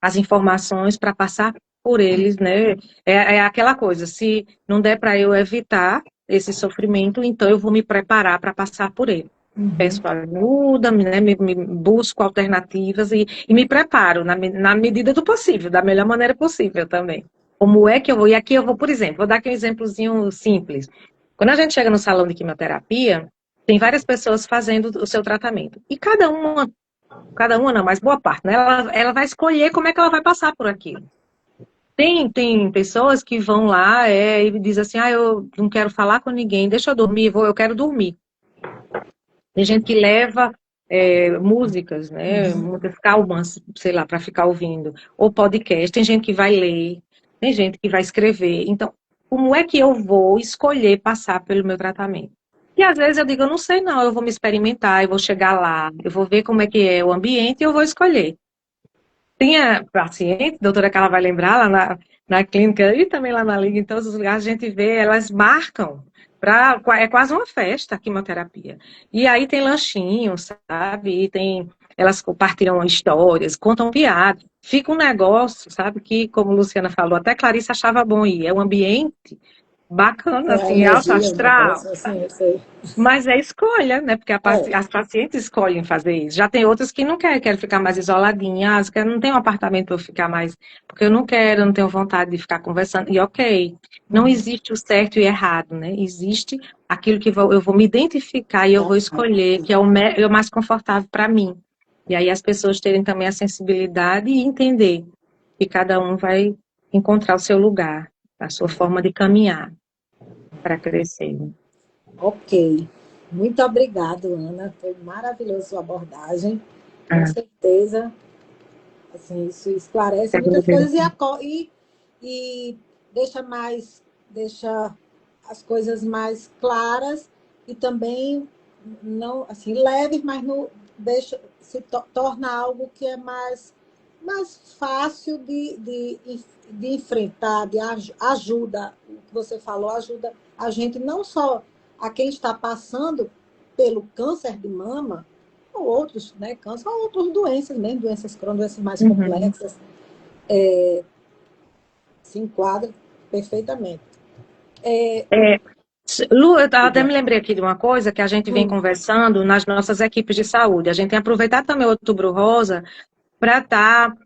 as informações para passar por eles, né? É aquela coisa, se não der para eu evitar esse sofrimento, então eu vou me preparar para passar por ele. Peço ajuda, né, me busco alternativas e me preparo na medida do possível, da melhor maneira possível também. Como é que eu vou? E aqui eu vou, por exemplo, vou dar aqui um exemplozinho simples. Quando a gente chega no salão de quimioterapia, tem várias pessoas fazendo o seu tratamento. E cada uma não, mas boa parte, né? Ela vai escolher como é que ela vai passar por aquilo. Tem pessoas que vão lá e dizem assim, eu não quero falar com ninguém, deixa eu dormir, eu quero dormir. Tem gente que leva músicas, né? Músicas calmas, sei lá, para ficar ouvindo. Ou podcast, tem gente que vai ler, tem gente que vai escrever. Então, como é que eu vou escolher passar pelo meu tratamento? E às vezes eu digo, eu não sei não, eu vou me experimentar, eu vou chegar lá, eu vou ver como é que é o ambiente e eu vou escolher. Tem a paciente, doutora, que ela vai lembrar lá na clínica e também lá na liga, em todos os lugares a gente vê, elas marcam É quase uma festa a quimioterapia. E aí tem lanchinho, sabe? Elas compartilham histórias, contam piadas. Fica um negócio, sabe? Que, como a Luciana falou, até Clarice achava bom ir. É um ambiente bacana, É a assim, alto energia, o astral. negócio, assim, eu sei. Mas é escolha, né? Porque É. as pacientes escolhem fazer isso. Já tem outras que não querem ficar mais isoladinhas, que não tem um apartamento para eu ficar mais, porque eu não quero, eu não tenho vontade de ficar conversando. E ok, não Uhum. existe o certo e errado, né? Existe aquilo que eu vou me identificar e eu vou escolher, que é é o mais confortável para mim. E aí as pessoas terem também a sensibilidade e entender que cada um vai encontrar o seu lugar, a sua forma de caminhar para crescer. Ok. Muito obrigado, Ana. Foi maravilhosa sua abordagem. Com Ah, certeza, assim, isso esclarece muitas coisas e deixa deixa as coisas mais claras e também não, assim, leves, mas não deixa, torna algo que é mais fácil de enfrentar, ajuda, o que você falou, ajuda a gente não só a quem está passando pelo câncer de mama, ou outros, né, câncer, ou outras doenças mesmo, doenças crônicas, doenças mais uhum. complexas, se enquadra perfeitamente. Lu, eu até me lembrei aqui de uma coisa que a gente vem Hum, conversando nas nossas equipes de saúde. A gente tem aproveitado também o Outubro Rosa para estar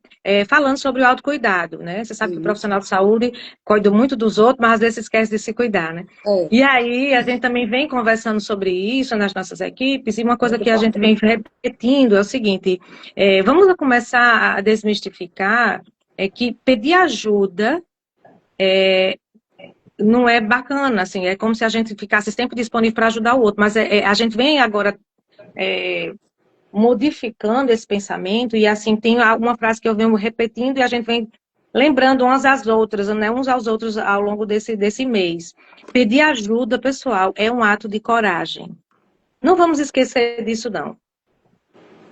falando sobre o autocuidado, né? Você sabe que o isso. profissional de saúde cuida muito dos outros, mas às vezes esquece de se cuidar, né? É, E aí a gente também vem conversando sobre isso nas nossas equipes, e uma coisa muito que a gente importante. vem repetindo é o seguinte: vamos começar a desmistificar que pedir ajuda não é bacana, assim, é como se a gente ficasse sempre disponível para ajudar o outro, mas a gente vem agora modificando esse pensamento, e assim, tem uma frase que eu venho repetindo e a gente vem lembrando umas às outras, né, uns aos outros ao longo desse mês. Pedir ajuda, pessoal, é um ato de coragem. Não vamos esquecer disso, não.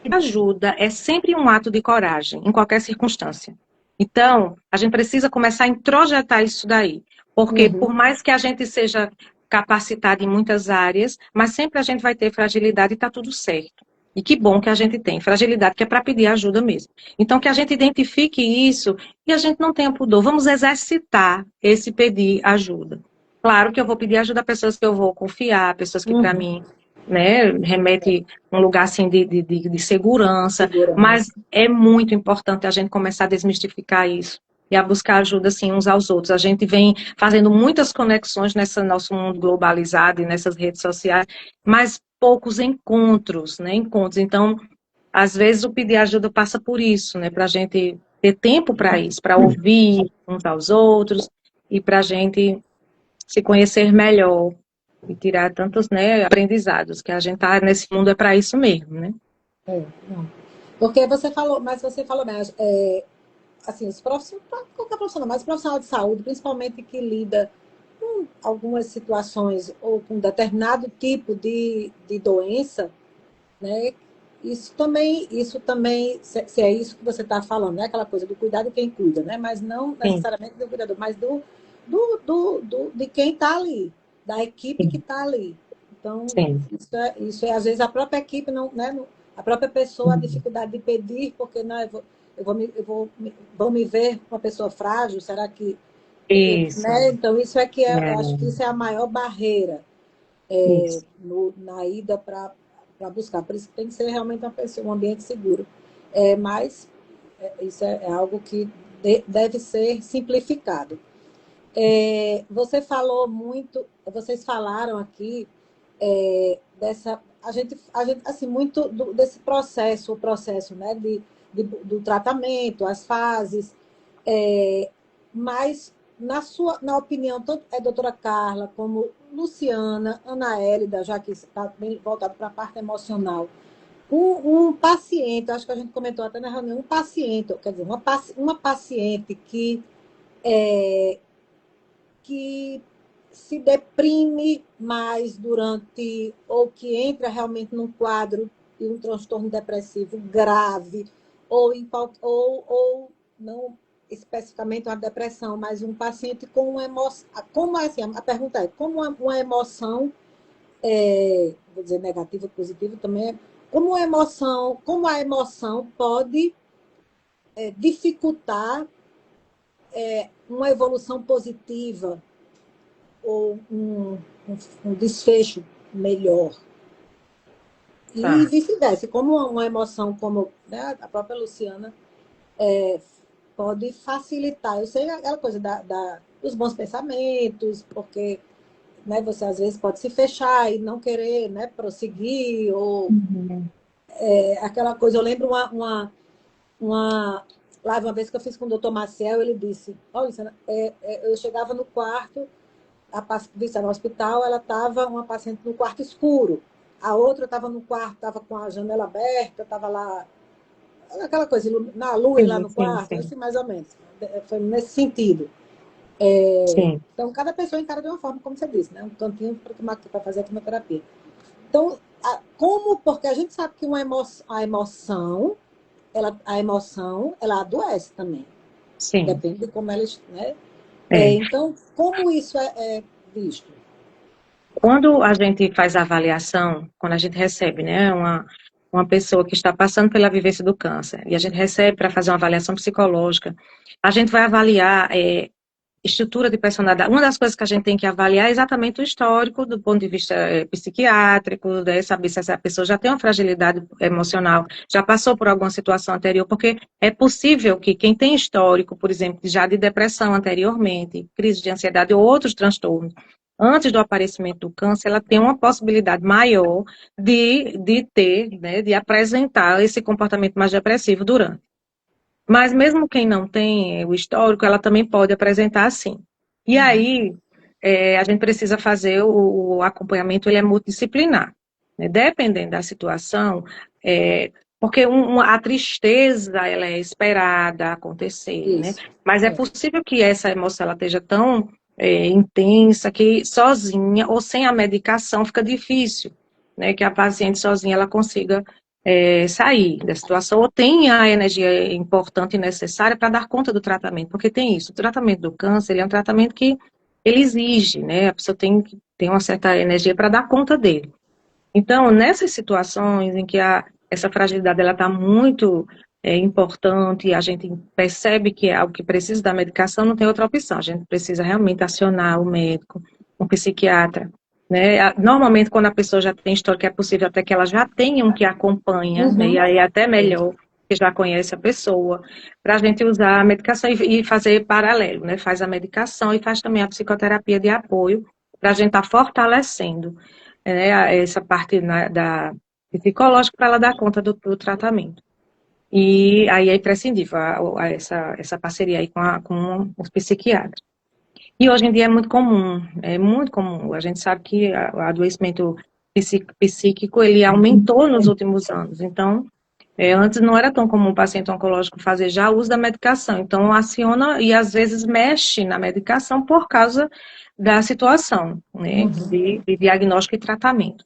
Ajuda é sempre um ato de coragem, em qualquer circunstância. Então, a gente precisa começar a introjetar isso daí. Porque, por Uhum. mais que a gente seja capacitado em muitas áreas, mas sempre a gente vai ter fragilidade e está tudo certo. E que bom que a gente tem fragilidade, que é para pedir ajuda mesmo. Então, que a gente identifique isso e a gente não tenha pudor. Vamos exercitar esse pedir ajuda. Claro que eu vou pedir ajuda a pessoas que eu vou confiar, pessoas que, para Uhum. mim, né, remete um lugar assim de segurança, mas Segurança. é muito importante a gente começar a desmistificar isso e a buscar ajuda assim uns aos outros. A gente vem fazendo muitas conexões nesse nosso mundo globalizado e nessas redes sociais, mas poucos encontros, né? Encontros. Então, às vezes o pedir ajuda passa por isso, né? Para a gente ter tempo para isso, para ouvir uns aos outros e para a gente se conhecer melhor e tirar tantos, né, aprendizados, que a gente tá nesse mundo é para isso mesmo, né? É, não. Porque você falou, mas você falou mesmo, assim, os profissionais, qualquer profissional, mas o profissional de saúde, principalmente que lida com algumas situações ou com determinado tipo de doença, né? Isso também, se é isso que você está falando, né? Aquela coisa do cuidado de quem cuida, né? Mas não Sim, necessariamente do cuidador, mas de quem está ali, da equipe que sim, está ali. Então, sim. isso é, às vezes, a própria equipe, não, né? A própria pessoa, a dificuldade de pedir, porque não, vão me ver uma pessoa frágil, será que. Isso, Né? Então, eu acho que é, isso é a maior barreira isso. na ida para buscar. Por isso que tem que ser realmente um ambiente seguro. Mas isso é algo que deve ser simplificado. Você falou muito, vocês falaram aqui dessa. A gente, assim, muito desse processo, o processo, né, do tratamento, as fases, mas na opinião, tanto a doutora Carla como Luciana, Ana Hélida, já que está bem voltado para a parte emocional, um paciente, acho que a gente comentou até na reunião, um paciente, quer dizer, uma paciente que se deprime mais durante, ou que entra realmente num quadro de um transtorno depressivo grave, ou não, especificamente uma depressão, mas um paciente com uma emoção. Como assim? A pergunta é, como uma emoção, vou dizer negativa ou positiva também, como a emoção pode dificultar uma evolução positiva ou um desfecho melhor. E Tá. vice-versa, como uma emoção, como, né, a própria Luciana, pode facilitar. Eu sei aquela coisa dos bons pensamentos, porque, né, você às vezes pode se fechar e não querer, né, prosseguir, ou aquela coisa. Eu lembro uma live uma vez que eu fiz com o doutor Maciel, ele disse, olha, Luciana, eu chegava no quarto, no hospital, ela estava, uma paciente no quarto escuro, a outra estava no quarto, estava com a janela aberta, estava lá, aquela coisa, na luz lá Sim, no sim, quarto, sim. assim, mais ou menos. Foi nesse sentido. Sim. Então, cada pessoa encara de uma forma, como você disse, né? Um cantinho para fazer a quimioterapia. Então, porque a gente sabe que a emoção, ela adoece também. Sim. Depende de como ela, né? É. Então, como isso é visto? Quando a gente faz a avaliação, quando a gente recebe, né, uma pessoa que está passando pela vivência do câncer, e a gente recebe para fazer uma avaliação psicológica, a gente vai avaliar estrutura de personalidade. Uma das coisas que a gente tem que avaliar é exatamente o histórico, do ponto de vista psiquiátrico, né, saber se essa pessoa já tem uma fragilidade emocional, já passou por alguma situação anterior, porque é possível que quem tem histórico, por exemplo, já de depressão anteriormente, crise de ansiedade ou outros transtornos, antes do aparecimento do câncer, ela tem uma possibilidade maior de ter, né, de apresentar esse comportamento mais depressivo durante. Mas mesmo quem não tem o histórico, ela também pode apresentar assim. E aí, a gente precisa fazer o acompanhamento, ele é multidisciplinar, né? Dependendo da situação, porque a tristeza, ela é esperada acontecer, né? Isso. Mas é possível que essa emoção, ela esteja tão intensa que sozinha ou sem a medicação fica difícil, né? Que a paciente sozinha, ela consiga sair da situação ou tenha a energia importante e necessária para dar conta do tratamento, porque tem isso, o tratamento do câncer, ele é um tratamento que ele exige, né, a pessoa tem que ter uma certa energia para dar conta dele. Então, nessas situações em que essa fragilidade ela está muito importante e a gente percebe que é algo que precisa da medicação, não tem outra opção, a gente precisa realmente acionar o médico, um psiquiatra, né? Normalmente, quando a pessoa já tem história, que é possível até que ela já tenha um que acompanha, né? E aí é até melhor, que já conhece a pessoa, para a gente usar a medicação e fazer paralelo, né? Faz a medicação e faz também a psicoterapia de apoio, para a gente estar fortalecendo, né, essa parte da psicológica para ela dar conta do tratamento. E aí é imprescindível essa parceria aí com os psiquiatras. E hoje em dia é muito comum. A gente sabe que o adoecimento psíquico, ele aumentou nos últimos anos. Então, antes não era tão comum o paciente oncológico fazer já uso da medicação. Então, aciona e às vezes mexe na medicação por causa da situação, né, de diagnóstico e tratamento.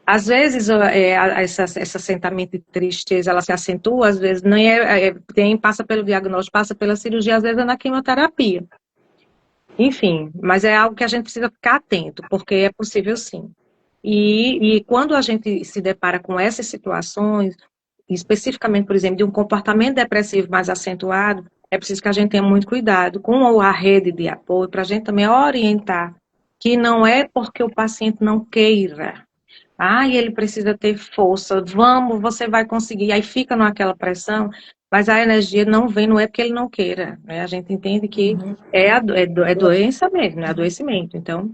Às vezes, esse assentamento de tristeza, ela se acentua, às vezes nem passa pelo diagnóstico, passa pela cirurgia, às vezes é na quimioterapia. Enfim, mas é algo que a gente precisa ficar atento, porque é possível sim. E quando a gente se depara com essas situações, especificamente, por exemplo, de um comportamento depressivo mais acentuado, é preciso que a gente tenha muito cuidado com a rede de apoio, para a gente também orientar que não é porque o paciente não queira. E ele precisa ter força, vamos, você vai conseguir. Aí fica naquela pressão, mas a energia não vem, não é porque ele não queira, né? A gente entende que é doença mesmo, é adoecimento. Então,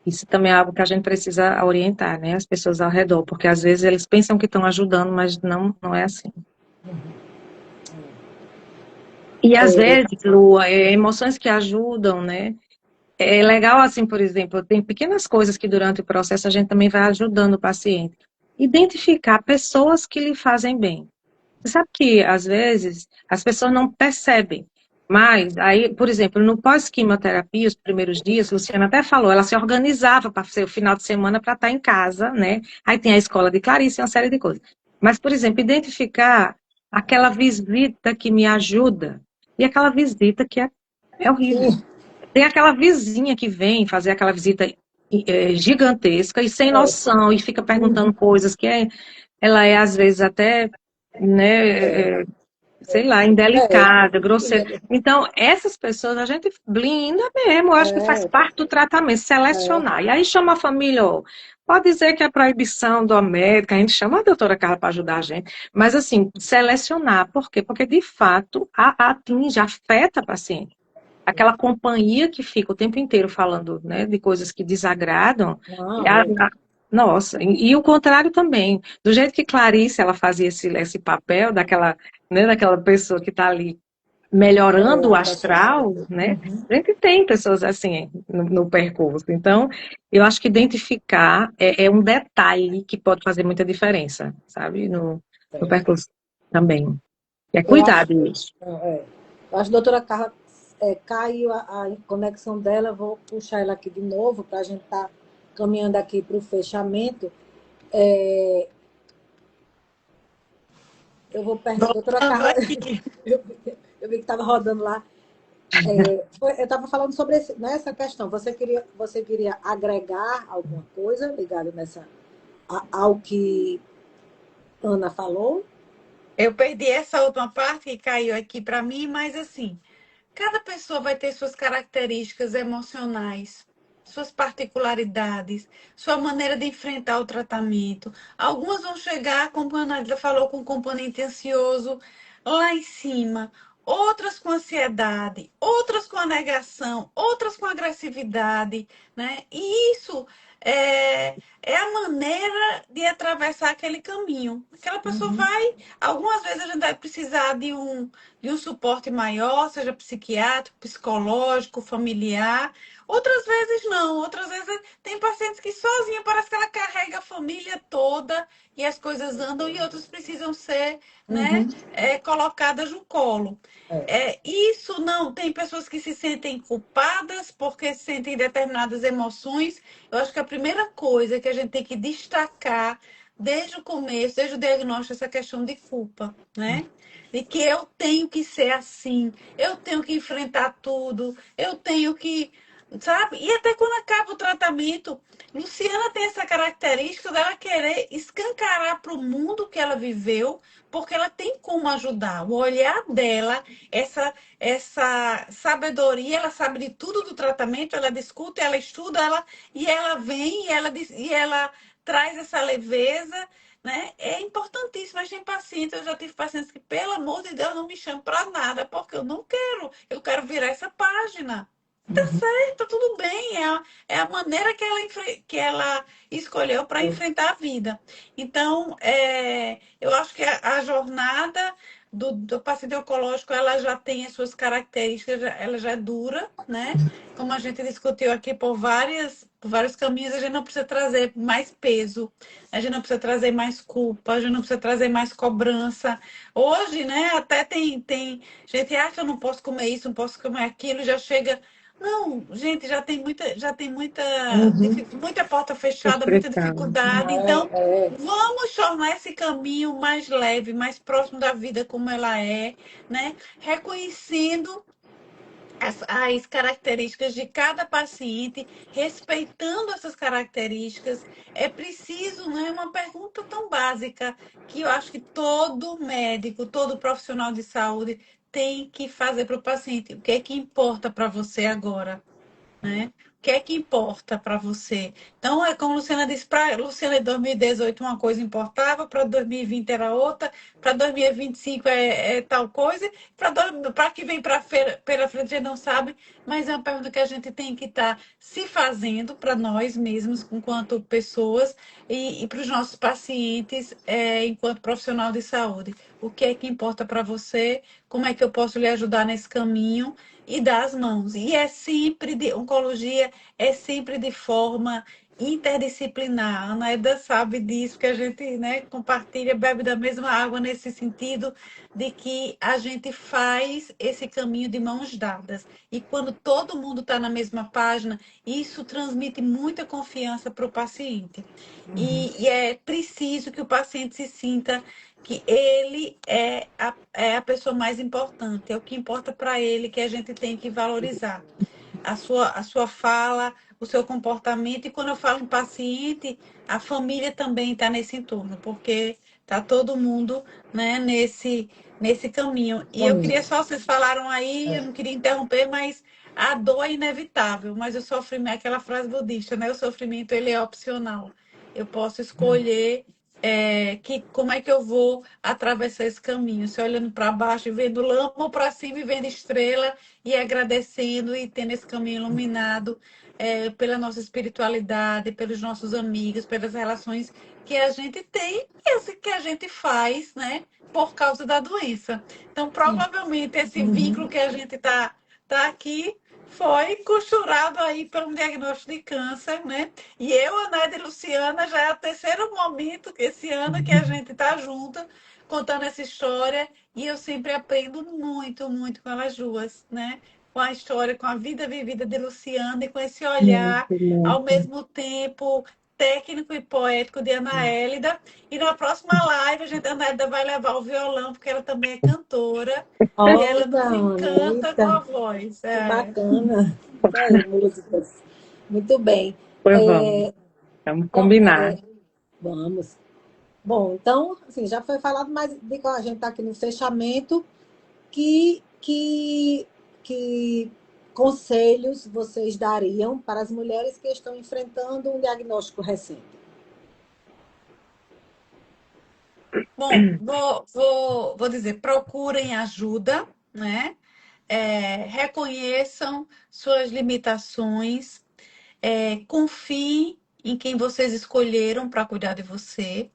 isso também é algo que a gente precisa orientar, né? As pessoas ao redor, porque às vezes eles pensam que estão ajudando, mas não é assim. E às vezes, Lu, emoções que ajudam, né? É legal, assim, por exemplo, tem pequenas coisas que durante o processo a gente também vai ajudando o paciente. Identificar pessoas que lhe fazem bem. Você sabe que, às vezes, as pessoas não percebem. Mas, aí, por exemplo, no pós-quimioterapia, os primeiros dias, Luciana até falou, ela se organizava para ser o final de semana para estar em casa, né? Aí tem a escola de Clarice, uma série de coisas. Mas, por exemplo, identificar aquela visita que me ajuda, E aquela visita que é horrível. Sim, Tem aquela vizinha que vem fazer aquela visita gigantesca e sem é, noção e fica perguntando uhum, coisas que ela é às vezes até, né, sei lá, é, indelicada, grosseira. entendeu? Então, essas pessoas a gente blinda mesmo, eu acho que faz É, parte do tratamento, é, selecionar. E aí chama a família, ó, pode dizer que é proibição doméstica, a gente chama a doutora Carla para ajudar a gente, mas assim, selecionar. Por quê? Porque de fato atinge, afeta a paciente. Aquela companhia que fica o tempo inteiro falando, né, de coisas que desagradam, e não, é, nossa, e o contrário também. Do jeito que Clarice ela fazia esse papel daquela, né, daquela pessoa que está ali melhorando o a pessoa. astral, né? Uhum, A gente tem pessoas assim no percurso. Então, eu acho que identificar é um detalhe que pode fazer muita diferença, sabe? No é. percurso também. É Eu cuidar acho, disso. não, eu acho que a doutora Carla caiu a conexão dela, eu vou puxar ela aqui de novo para a gente estar caminhando aqui para o fechamento. É, eu vou perguntar, doutora Voltando Carla, aqui. eu, eu vi que estava rodando lá. Eu estava falando sobre nessa questão. Você queria agregar alguma coisa ligada ao que Ana falou? Eu perdi essa última parte que caiu aqui para mim, mas assim, cada pessoa vai ter suas características emocionais, suas particularidades, sua maneira de enfrentar o tratamento. Algumas vão chegar, como a Ana falou, com componente ansioso lá em cima, outras com ansiedade, outras com a negação, outras com agressividade, né? E isso é a maneira de atravessar aquele caminho. Aquela pessoa Uhum, vai, algumas vezes a gente vai precisar de um suporte maior, seja psiquiátrico, psicológico, familiar. Outras vezes não, outras vezes tem pacientes que sozinha parece que ela carrega a família toda e as coisas andam e outras precisam ser, né, uhum, colocadas no colo. é, Isso não, tem pessoas que se sentem culpadas porque sentem determinadas emoções. Eu acho que a primeira coisa que a gente tem que destacar desde o começo, desde o diagnóstico, essa questão de culpa, né? De que eu tenho que ser assim, eu tenho que enfrentar tudo, eu tenho que, sabe? E até quando acaba o tratamento, Luciana tem essa característica dela querer escancarar para o mundo que ela viveu, porque ela tem como ajudar. O olhar dela, essa sabedoria, ela sabe de tudo do tratamento, ela discute, ela estuda, e ela vem e ela traz essa leveza, né? É importantíssimo. Mas tem pacientes, eu já tive pacientes que, pelo amor de Deus, não me chamam para nada, porque eu quero virar essa página. Tá uhum, certo, tá tudo bem. É a maneira que ela escolheu para é, enfrentar a vida. Então, eu acho que a jornada do paciente oncológico, ela já tem as suas características, ela já é dura, né? Como a gente discutiu aqui por vários caminhos, a gente não precisa trazer mais peso, a gente não precisa trazer mais culpa, a gente não precisa trazer mais cobrança. Hoje, né, até tem gente acha que eu não posso comer isso, não posso comer aquilo, já chega. Não, gente, uhum, muita porta fechada, muita Expressão. dificuldade. Então, é, vamos tornar esse caminho mais leve, mais próximo da vida como ela é, né? Reconhecendo as características de cada paciente, respeitando essas características. É preciso, não é uma pergunta tão básica que eu acho que todo médico, todo profissional de saúde tem que fazer para o paciente. O que é que importa para você agora? Né? O que é que importa para você? Então, é como a Luciana disse, para Luciana em 2018 uma coisa importava, para 2020 era outra, para 2025 é tal coisa, para que vem pela frente a gente não sabe, mas é uma pergunta que a gente tem que estar se fazendo para nós mesmos, enquanto pessoas, e para os nossos pacientes, enquanto profissional de saúde. O que é que importa para você? Como é que eu posso lhe ajudar nesse caminho? E dar as mãos. E é sempre de oncologia, é sempre de forma interdisciplinar. A Anaeda sabe disso, que a gente, né, compartilha, bebe da mesma água nesse sentido de que a gente faz esse caminho de mãos dadas. E quando todo mundo está na mesma página, isso transmite muita confiança para o paciente. E é preciso que o paciente se sinta que ele é a pessoa mais importante, é o que importa para ele, que a gente tem que valorizar a sua fala, o seu comportamento. E quando eu falo em paciente, a família também está nesse entorno, porque está todo mundo, né, nesse caminho. E eu queria só, vocês falaram aí, eu não queria interromper, mas a dor é inevitável, mas o sofrimento, aquela frase budista, né? O sofrimento ele é opcional. Eu posso escolher como é que eu vou atravessar esse caminho, se olhando para baixo e vendo lama, ou para cima e vendo estrela, e agradecendo e tendo esse caminho iluminado pela nossa espiritualidade, pelos nossos amigos, pelas relações que a gente tem e esse que a gente faz, né, por causa da doença. Então, provavelmente, esse vínculo que a gente tá aqui foi costurado aí por um diagnóstico de câncer, né? E eu, Anaide e Luciana, já é o terceiro momento esse ano que a gente está junto, contando essa história, e eu sempre aprendo muito, muito com elas duas, né? Com a história, com a vida vivida de Luciana e com esse olhar, Muito, ao muito. mesmo tempo técnico e poético de Ana Hélida. E na próxima live, a Ana Hélida vai levar o violão, porque ela também é cantora, e ela Olha, nos Ana, encanta com a eita, voz. que É. bacana. Isso aí, músicas. Muito bem. Pois É, vamos então, combinar. vamos. Bom, então, assim, já foi falado, mas a gente está aqui no fechamento. Que conselhos vocês dariam para as mulheres que estão enfrentando um diagnóstico recente? Bom, vou dizer, procurem ajuda, né? Reconheçam suas limitações, confiem em quem vocês escolheram para cuidar de você.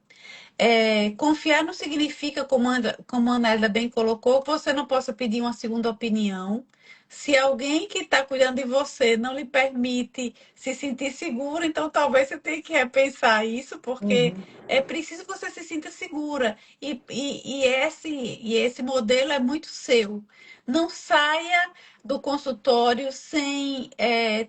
Confiar não significa, como a Anélia bem colocou, que você não possa pedir uma segunda opinião. Se alguém que está cuidando de você não lhe permite se sentir seguro, então talvez você tenha que repensar isso, porque Uhum. é preciso que você se sinta segura. E esse modelo é muito seu. Não saia do consultório sem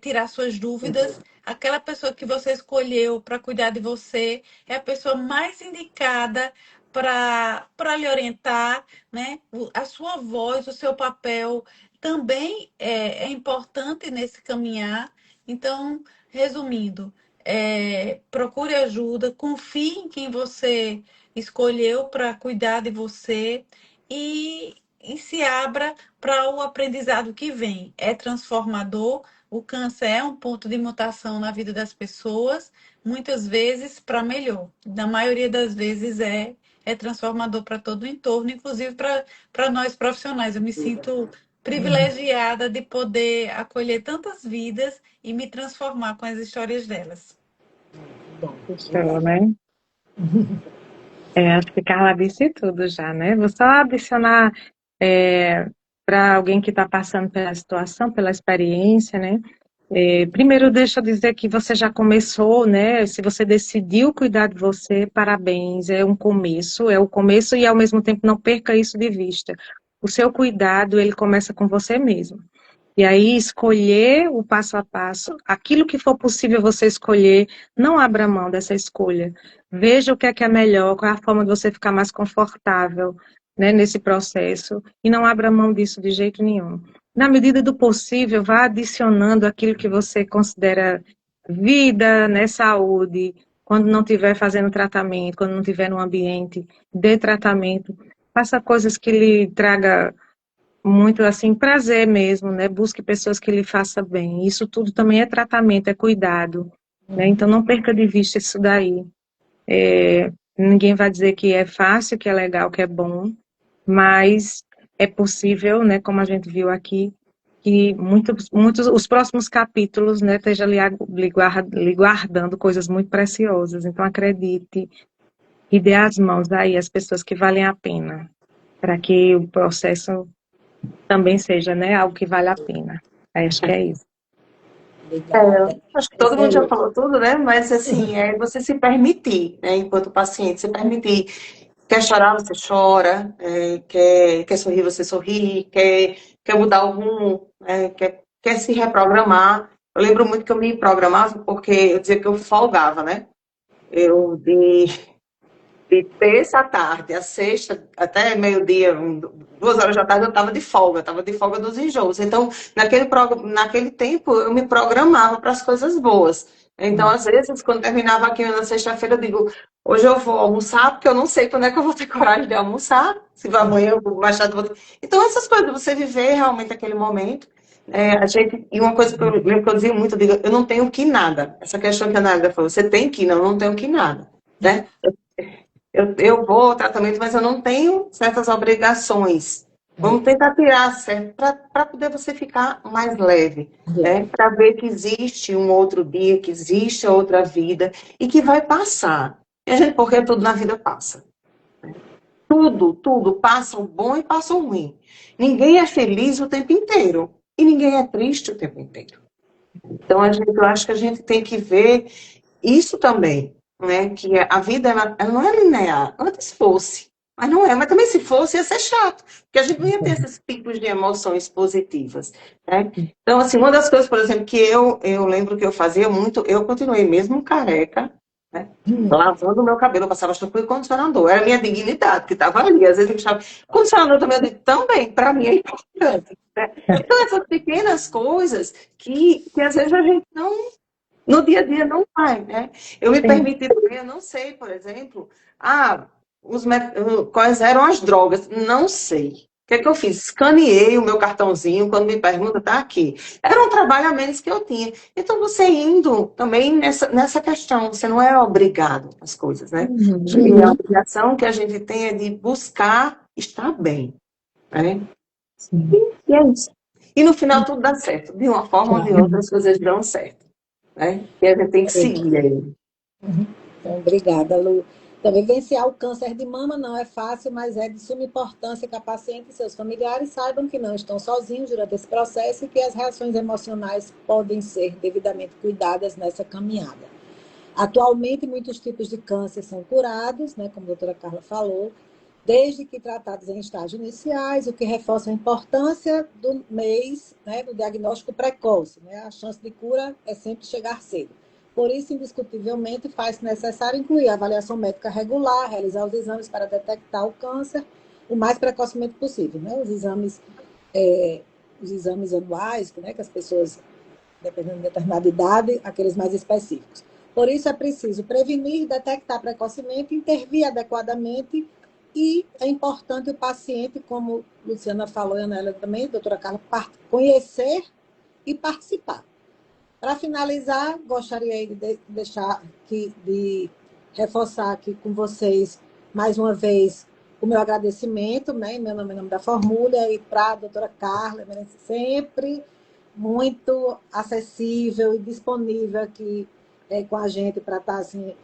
tirar suas dúvidas. Aquela pessoa que você escolheu para cuidar de você é a pessoa mais indicada para lhe orientar, né? A sua voz, o seu papel também é importante nesse caminhar. Então, resumindo, procure ajuda, confie em quem você escolheu para cuidar de você e se abra para o aprendizado que vem. É transformador. O câncer é um ponto de mutação na vida das pessoas, muitas vezes para melhor. Na maioria das vezes é transformador para todo o entorno, inclusive para nós profissionais. Eu me sinto privilegiada de poder acolher tantas vidas e me transformar com as histórias delas. Bom, Show, obrigada. né? Acho que Carla disse tudo já, né? Vou só adicionar para alguém que está passando pela situação, pela experiência, né? Primeiro, deixa eu dizer que você já começou, né? Se você decidiu cuidar de você, parabéns, é um começo, é o começo e ao mesmo tempo não perca isso de vista. O seu cuidado, ele começa com você mesmo. E aí, escolher o passo a passo, aquilo que for possível você escolher, não abra mão dessa escolha. Veja o que é melhor, qual é a forma de você ficar mais confortável, né, nesse processo, e não abra mão disso de jeito nenhum. Na medida do possível, vá adicionando aquilo que você considera vida, né, saúde, quando não estiver fazendo tratamento, quando não estiver no ambiente de tratamento, faça coisas que lhe traga muito assim, prazer mesmo, né? Busque pessoas que lhe façam bem. Isso tudo também é tratamento, é cuidado, né? Então não perca de vista isso daí. Ninguém vai dizer que é fácil, que é legal, que é bom, mas é possível, né? Como a gente viu aqui, que muitos, os próximos capítulos, né? Esteja lhe guardando coisas muito preciosas. Então acredite e dê as mãos aí às pessoas que valem a pena, para que o processo também seja, né, algo que vale a pena. Acho que é isso. Obrigada. Acho que todo Essa é mundo já outra. falou tudo, né? Mas assim, é você se permitir, né? Enquanto paciente, se permitir. Quer chorar, você chora. Quer sorrir, você sorri. Quer mudar o rumo, né? Quer se reprogramar. Eu lembro muito que eu me programava porque eu dizia que eu folgava, né? Eu de terça à tarde, a sexta, até meio-dia, 2 horas da tarde, eu estava de folga dos enjoos. Então, naquele tempo, eu me programava para as coisas boas. Então, às vezes, quando terminava aqui na sexta-feira, eu digo, hoje eu vou almoçar, porque eu não sei quando é que eu vou ter coragem de almoçar, se vai amanhã eu vou mais tarde. Então, essas coisas, você viver realmente aquele momento. E uma coisa que eu lembro que eu dizia muito, eu digo, eu não tenho que nada. Essa questão que a Nádia falou, você tem que, não, eu não tenho que nada. Né? Eu vou ao tratamento, mas eu não tenho certas obrigações. Vamos tentar tirar certo, para poder você ficar mais leve, né? Para ver que existe um outro dia, que existe outra vida e que vai passar. Porque tudo na vida passa. Tudo passa, o bom e passa o ruim. Ninguém é feliz o tempo inteiro e ninguém é triste o tempo inteiro. Então, eu acho que a gente tem que ver isso também, né? Que a vida ela não é linear. Antes fosse, mas não é. Mas também se fosse, ia ser chato, porque a gente não ia ter esses picos de emoções positivas, né? Então, assim, uma das coisas, por exemplo, que eu lembro que eu fazia muito, eu continuei mesmo careca, né? Lavando o meu cabelo, eu passava shampoo e condicionador. Era a minha dignidade que estava ali. Às vezes eu deixava. Condicionador também, eu digo, também, para mim é importante. Né? Então, essas pequenas coisas que às vezes a gente não no dia a dia não vai, né? Eu me Sim. permiti também, eu não sei, por exemplo, quais eram as drogas, não sei. O que é que eu fiz? Escaneei o meu cartãozinho, quando me pergunta, tá aqui. Era um trabalho a menos que eu tinha. Então, você indo também nessa questão, você não é obrigado às coisas, né? E a obrigação que a gente tem é de buscar estar bem, né? Sim. E é isso. E no final tudo dá certo. De uma forma ou de outra, as coisas dão certo. Né? E a gente tem que seguir aí. Então, obrigada, Lu. Então, vivenciar o câncer de mama não é fácil, mas é de suma importância que a paciente e seus familiares saibam que não estão sozinhos durante esse processo e que as reações emocionais podem ser devidamente cuidadas nessa caminhada. Atualmente, muitos tipos de câncer são curados, né, como a doutora Carla falou, desde que tratados em estágios iniciais, o que reforça a importância do mês, né, do diagnóstico precoce. Né? A chance de cura é sempre chegar cedo. Por isso, indiscutivelmente, faz-se necessário incluir a avaliação médica regular, realizar os exames para detectar o câncer o mais precocemente possível. Né? Os exames anuais, né, que as pessoas, dependendo de determinada idade, aqueles mais específicos. Por isso, é preciso prevenir, detectar precocemente, intervir adequadamente e é importante o paciente, como Luciana falou e a Anélia também, doutora Carla, conhecer e participar. Para finalizar, gostaria de deixar aqui, de reforçar aqui com vocês, mais uma vez, o meu agradecimento, né, em nome da Formúlia, e para a doutora Carla, sempre muito acessível e disponível aqui com a gente para estar assim,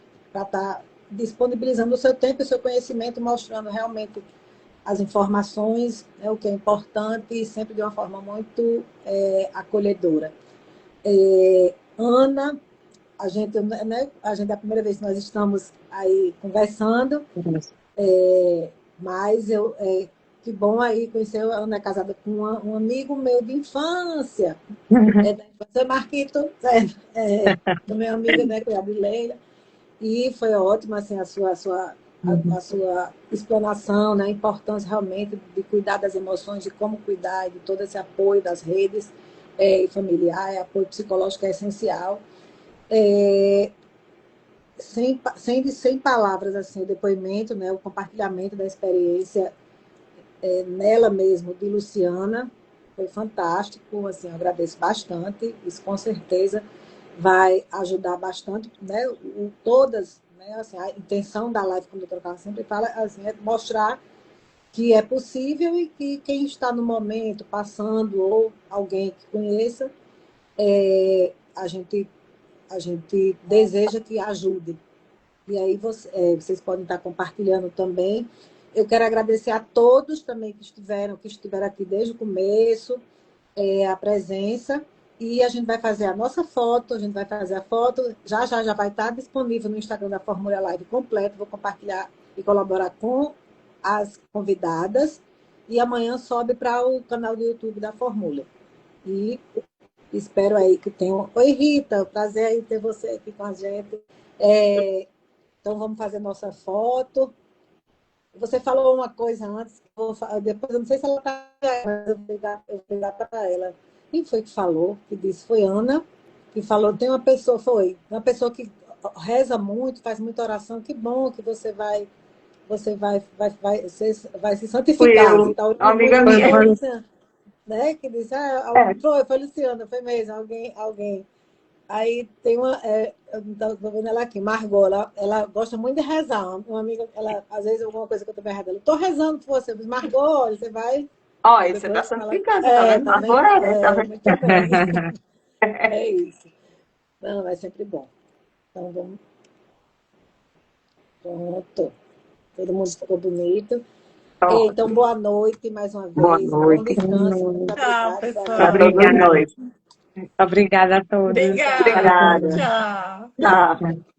disponibilizando o seu tempo e o seu conhecimento, mostrando realmente as informações, né, o que é importante e sempre de uma forma muito acolhedora. Ana, a gente é a primeira vez que nós estamos aí conversando, mas que bom aí conhecer a Ana, é casada com um amigo meu de infância, da infância, Marquito, do meu amigo, né, cunhado de Leila, e foi ótimo assim, a sua explanação, né, a importância realmente de cuidar das emoções, de como cuidar, de todo esse apoio das redes familiar, apoio psicológico é essencial. Sem palavras, assim, o depoimento, né, o compartilhamento da experiência nela mesmo, de Luciana, foi fantástico, assim, eu agradeço bastante, isso com certeza vai ajudar bastante, né, todas, né, assim, a intenção da live, como a doutora Carla sempre fala, assim, é mostrar que é possível e que quem está no momento passando, ou alguém que conheça, a gente deseja que ajude. E aí vocês podem estar compartilhando também. Eu quero agradecer a todos também que estiveram aqui desde o começo, a presença. E a gente vai fazer a nossa foto, a gente vai fazer a foto, já vai estar disponível no Instagram da Formula Live completo, vou compartilhar e colaborar com as convidadas, e amanhã sobe para o canal do YouTube da Formula. E espero aí que tenham... Oi, Rita, prazer aí ter você aqui com a gente. Então, vamos fazer nossa foto. Você falou uma coisa antes, depois eu não sei se ela está, mas eu vou ligar para ela. Quem foi que falou? Que disse? Foi Ana, que falou, tem uma pessoa que reza muito, faz muita oração, que bom que você vai se Fui santificar. eu, Você tá orando amiga muito, minha. né? Que disse, É. foi Luciana, foi mesmo, alguém. Aí tem eu tô vendo ela aqui, Margot, ela gosta muito de rezar. Uma amiga, ela, às vezes, alguma coisa que eu tô errada, eu tô rezando por você, mas Margot, olha, você vai. Olha, você está Depois fala, santificando, tá vendo? tá vendo? Agora tá vendo? Muito bem. É isso. Não, é sempre bom. Então vamos. Pronto. Todo mundo ficou bonito. Então, boa noite mais uma Boa vez. Bom noite. descanso. Muito Tchau, obrigada. pessoal. Para todos Obrigada. nós. Obrigada a todos. Obrigada. Obrigada. Tchau. Tchau.